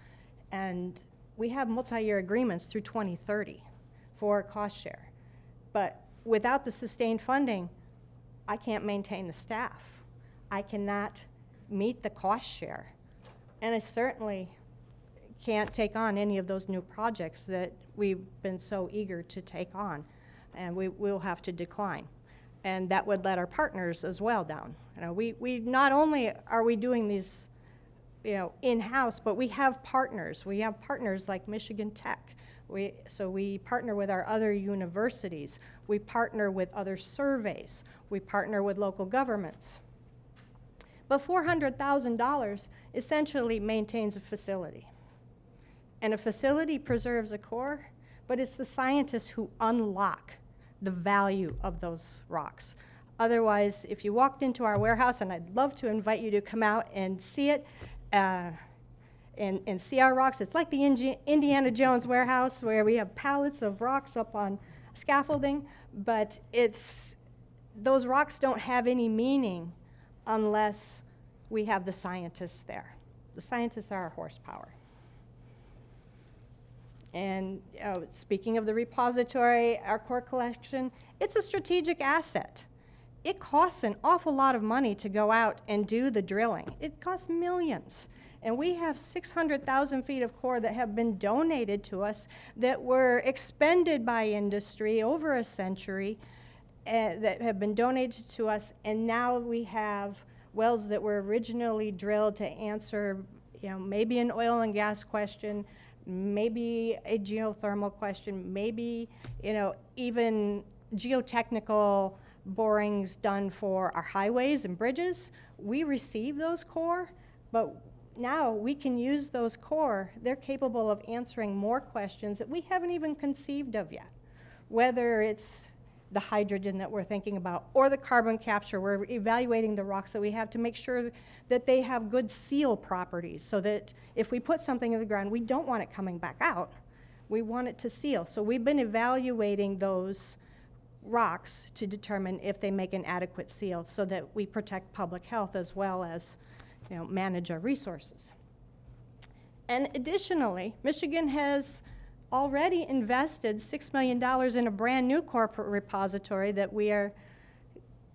And we have multi-year agreements through 2030 for cost share. But without the sustained funding, I can't maintain the staff. I cannot meet the cost share. And I certainly can't take on any of those new projects that we've been so eager to take on. And we'll have to decline. And that would let our partners as well down. You know, we not only are we doing these, you know, in-house, but we have partners. We have partners like Michigan Tech. So we partner with our other universities. We partner with other surveys. We partner with local governments. But $400,000 essentially maintains a facility. And a facility preserves a core, but it's the scientists who unlock the value of those rocks. Otherwise, if you walked into our warehouse, and I'd love to invite you to come out and see it, and see our rocks. It's like the Indiana Jones warehouse where we have pallets of rocks up on scaffolding, but those rocks don't have any meaning unless we have the scientists there. The scientists are our horsepower. And speaking of the repository, our core collection, it's a strategic asset. It costs an awful lot of money to go out and do the drilling. It costs millions. And we have 600,000 feet of core that have been donated to us that were expended by industry over a century that have been donated to us. And now we have wells that were originally drilled to answer, you know, maybe an oil and gas question, maybe a geothermal question, maybe, you know, even geotechnical borings done for our highways and bridges. We receive those core, but now we can use those core. They're capable of answering more questions that we haven't even conceived of yet. Whether it's the hydrogen that we're thinking about or the carbon capture, we're evaluating the rocks that we have to make sure that they have good seal properties so that if we put something in the ground, we don't want it coming back out. We want it to seal. So we've been evaluating those rocks to determine if they make an adequate seal so that we protect public health as well as, you know, manage our resources. And additionally, Michigan has already invested $6 million in a brand new corporate repository that we are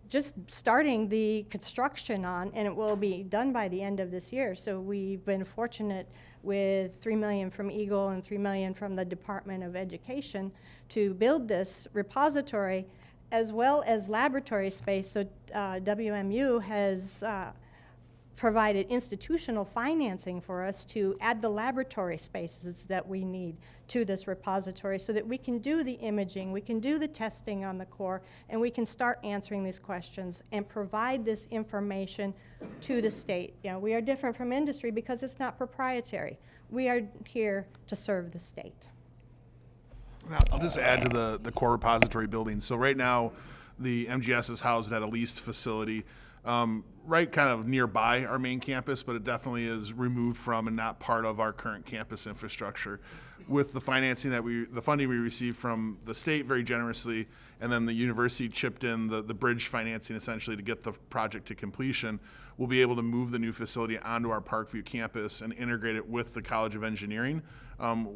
just starting the construction on, and it will be done by the end of this year. So we've been fortunate with $3 million from EGLE and $3 million from the Department of Education to build this repository as well as laboratory space. So WMU has provided institutional financing for us to add the laboratory spaces that we need to this repository so that we can do the imaging, we can do the testing on the core, and we can start answering these questions and provide this information to the state. You know, we are different from industry because it's not proprietary. We are here to serve the state.
I'll just add to the core repository building. So right now, the MGS is housed at a leased facility, right kind of nearby our main campus, but it definitely is removed from and not part of our current campus infrastructure. With the financing the funding we received from the state very generously, and then the university chipped in the bridge financing essentially to get the project to completion, we'll be able to move the new facility onto our Parkview campus and integrate it with the College of Engineering,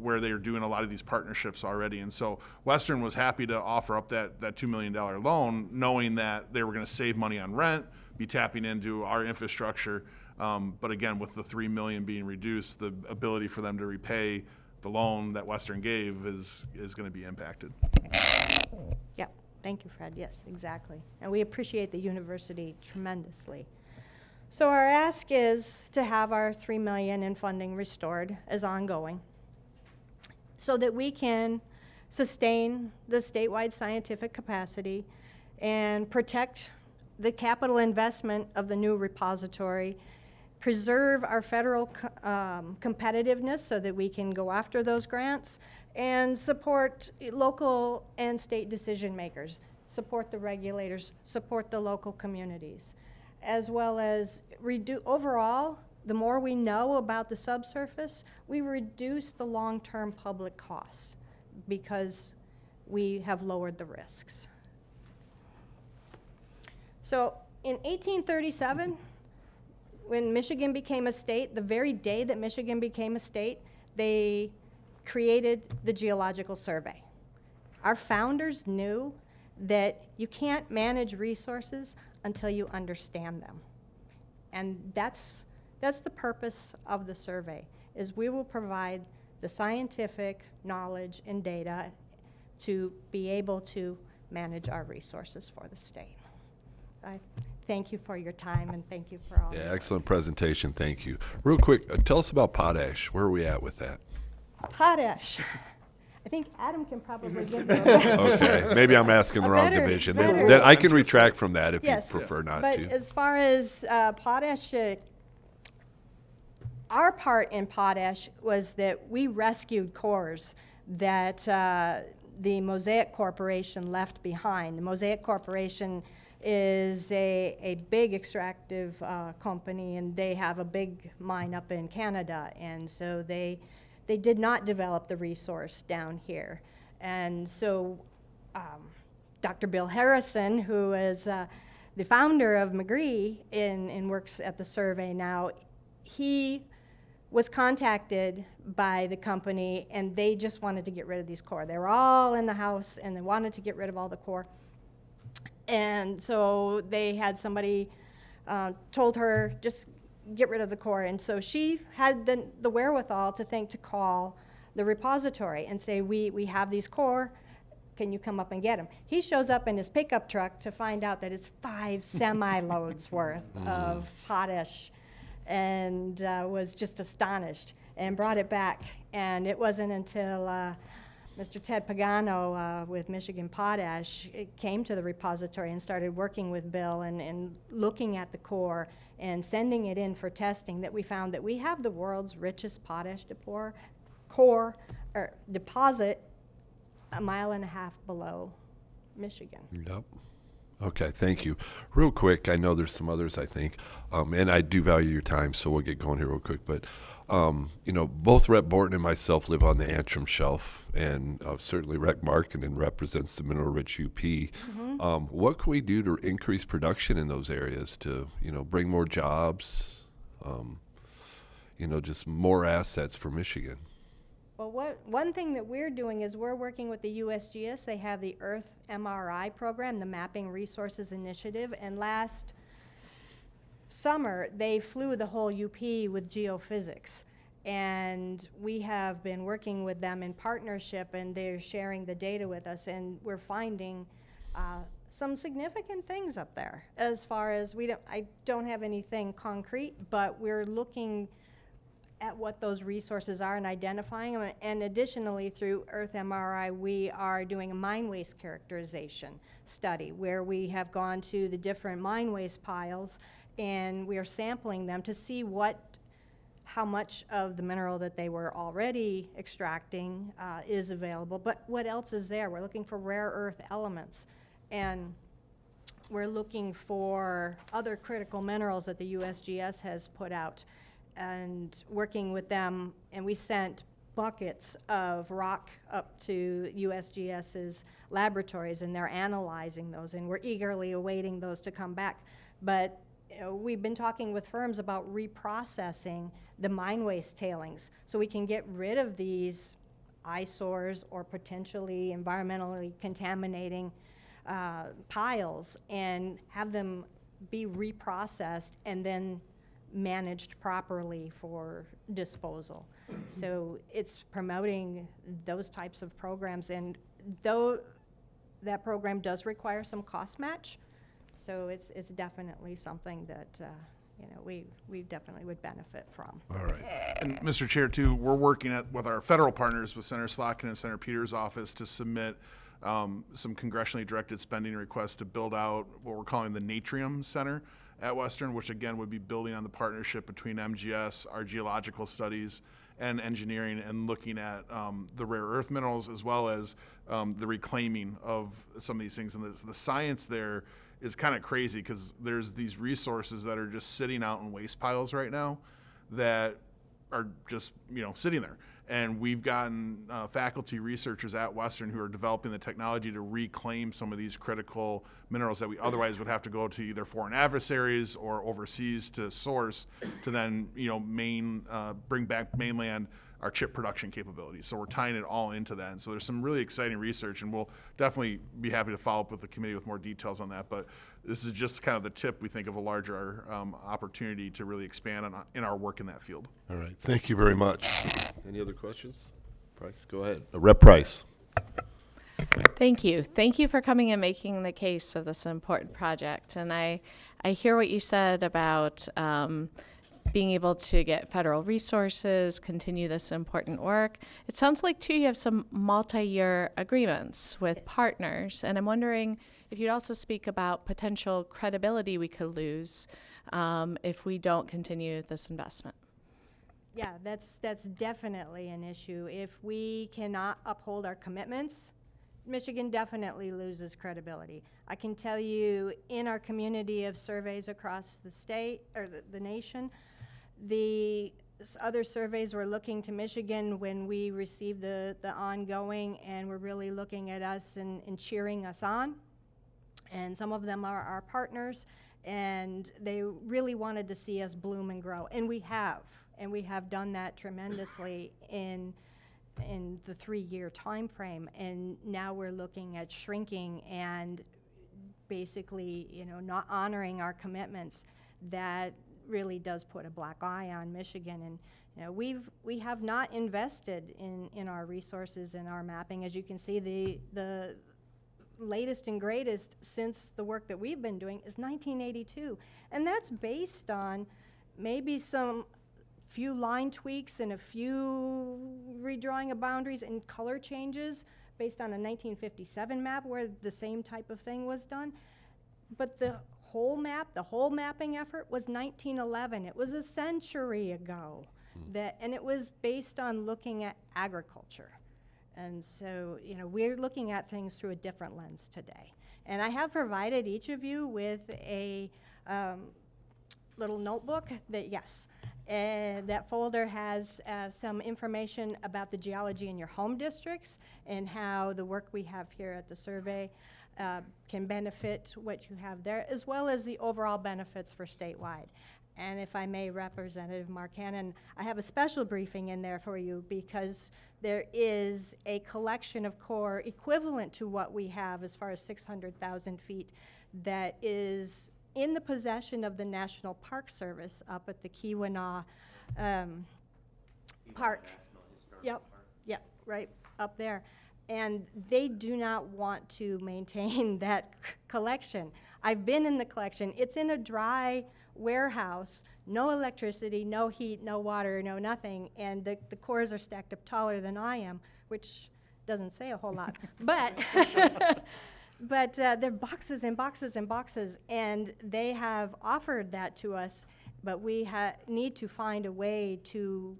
where they are doing a lot of these partnerships already. And so Western was happy to offer up that $2 million loan, knowing that they were going to save money on rent, be tapping into our infrastructure. But again, with the $3 million being reduced, the ability for them to repay the loan that Western gave is going to be impacted.
Yeah, thank you, Fred. Yes, exactly. And we appreciate the university tremendously. So our ask is to have our $3 million in funding restored as ongoing so that we can sustain the statewide scientific capacity and protect the capital investment of the new repository, preserve our federal competitiveness so that we can go after those grants, and support local and state decision makers, support the regulators, support the local communities. as well as overall, the more we know about the subsurface, we reduce the long-term public costs because we have lowered the risks. So in 1837, when Michigan became a state, the very day that Michigan became a state, they created the Geological Survey. Our founders knew that you can't manage resources until you understand them. And that's the purpose of the survey, is we will provide the scientific knowledge and data to be able to manage our resources for the state. I thank you for your time, and thank you for all.
Yeah,
your
excellent presentation. Thank you. Real quick, tell us about potash. Where are we at with that?
potash. I think Adam can probably give you a better.
Okay, maybe I'm asking the
A
wrong
better-
division.
better-
Then I can retract from that if
Yes.
you prefer not
But
to.
as far as potash, our part in potash was that we rescued cores that the Mosaic Corporation left behind. The Mosaic Corporation is a big extractive company, and they have a big mine up in Canada, and so they did not develop the resource down here. And so Dr. Bill Harrison, who is the founder of McGree and works at the survey now, he was contacted by the company, and they just wanted to get rid of these core. They were all in the house, and they wanted to get rid of all the core. And so they had somebody told her, just get rid of the core. And so she had the wherewithal to call the repository and say, we have these core, can you come up and get them? He shows up in his pickup truck to find out that it's 5 semi-loads worth of potash, and was just astonished and brought it back. And it wasn't until Mr. Ted Pagano with Michigan Potash came to the repository and started working with Bill and looking at the core and sending it in for testing that we found that we have the world's richest potash deposit a mile and a half below Michigan.
Yep. Okay, thank you. Real quick, I know there's some others, I think, and I do value your time, so we'll get going here real quick. But, both Rep. Borton and myself live on the Antrim Shelf, and certainly Rec Markinen represents the mineral-rich UP. What can we do to increase production in those areas to, bring more jobs, just more assets for Michigan?
Well, one thing that we're doing is we're working with the USGS. They have the Earth MRI program, the Mapping Resources Initiative, and last summer they flew the whole UP with geophysics. And we have been working with them in partnership, and they're sharing the data with us, and we're finding some significant things up there. As far as I don't have anything concrete, but we're looking at what those resources are and identifying them. And additionally, through Earth MRI, we are doing a mine waste characterization study where we have gone to the different mine waste piles and we are sampling them to see how much of the mineral that they were already extracting is available, but what else is there. We're looking for rare earth elements, and we're looking for other critical minerals that the USGS has put out, and working with them, and we sent buckets of rock up to USGS's laboratories, and they're analyzing those, and we're eagerly awaiting those to come back. But we've been talking with firms about reprocessing the mine waste tailings so we can get rid of these eyesores or potentially environmentally contaminating piles and have them be reprocessed and then managed properly for disposal. So it's promoting those types of programs, and though that program does require some cost match, so it's definitely something that we definitely would benefit from.
All right.
And Mr. Chair, too, we're working with our federal partners with Senator Slotkin and Senator Peters' office to submit some congressionally directed spending requests to build out what we're calling the Natrium Center at Western, which again would be building on the partnership between MGS, our geological studies, and engineering, and looking at the rare earth minerals as well as the reclaiming of some of these things. And the science there is kind of crazy because there's these resources that are just sitting out in waste piles right now that are just, sitting there. And we've gotten faculty researchers at Western who are developing the technology to reclaim some of these critical minerals that we otherwise would have to go to either foreign adversaries or overseas to source to then, bring back mainland our chip production capabilities. So we're tying it all into that. And so there's some really exciting research, and we'll definitely be happy to follow up with the committee with more details on that. But this is just kind of the tip, we think, of a larger opportunity to really expand in our work in that field.
All right, thank you very much. Any other questions? Price, go ahead. Rep Price.
Thank you. Thank you for coming and making the case of this important project. And I hear what you said about being able to get federal resources, continue this important work. It sounds like, too, you have some multi-year agreements with partners. And I'm wondering if you'd also speak about potential credibility we could lose if we don't continue this investment.
Yeah, that's definitely an issue. If we cannot uphold our commitments, Michigan definitely loses credibility. I can tell you, in our community of surveys across the state, or the nation, the other surveys were looking to Michigan when we received the ongoing, and were really looking at us and cheering us on. And some of them are our partners, and they really wanted to see us bloom and grow. And we have done that tremendously in the 3-year time frame. And now we're looking at shrinking and basically, not honoring our commitments. That really does put a black eye on Michigan. And we have not invested in our resources and our mapping. As you can see, the latest and greatest since the work that we've been doing is 1982, and that's based on maybe some few line tweaks and a few redrawing of boundaries and color changes based on a 1957 map where the same type of thing was done. But the whole mapping effort was 1911. It was a century ago. And it was based on looking at agriculture. And so, we're looking at things through a different lens today. And I have provided each of you with a little notebook that folder has some information about the geology in your home districts and how the work we have here at the survey can benefit what you have there, as well as the overall benefits for statewide. And if I may, Representative Mark Hannon, I have a special briefing in there for you because there is a collection of core equivalent to what we have as far as 600,000 feet that is in the possession of the National Park Service up at the Keweenaw Park. Yep, right up there. And they do not want to maintain that collection. I've been in the collection. It's in a dry warehouse, no electricity, no heat, no water, no nothing, and the cores are stacked up taller than I am, which doesn't say a whole lot. But they're boxes and boxes and boxes, and they have offered that to us, but we need to find a way to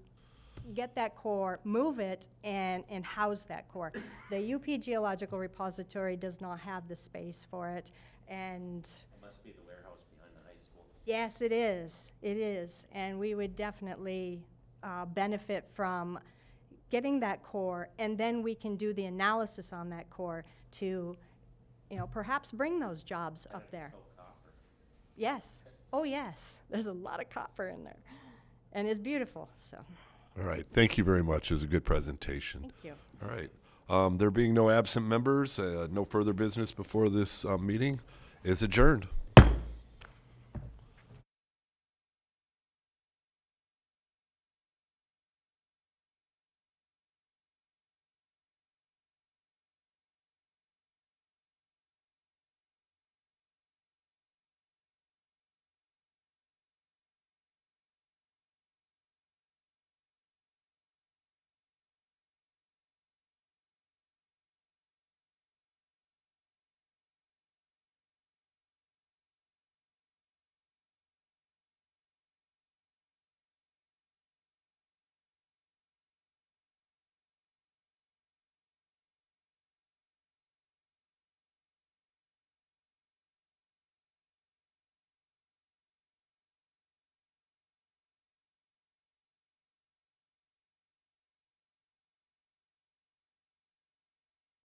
get that core, move it, and house that core. The UP Geological Repository does not have the space for it, and
it must be the warehouse behind the high school.
yes, it is. It is, and we would definitely benefit from getting that core, and then we can do the analysis on that core to, perhaps bring those jobs up there.
Copper.
Yes. Oh, yes. There's a lot of copper in there, and it's beautiful. So.
All right, thank you very much. It was a good presentation.
Thank you.
All right. There being no absent members, no further business before this meeting is adjourned.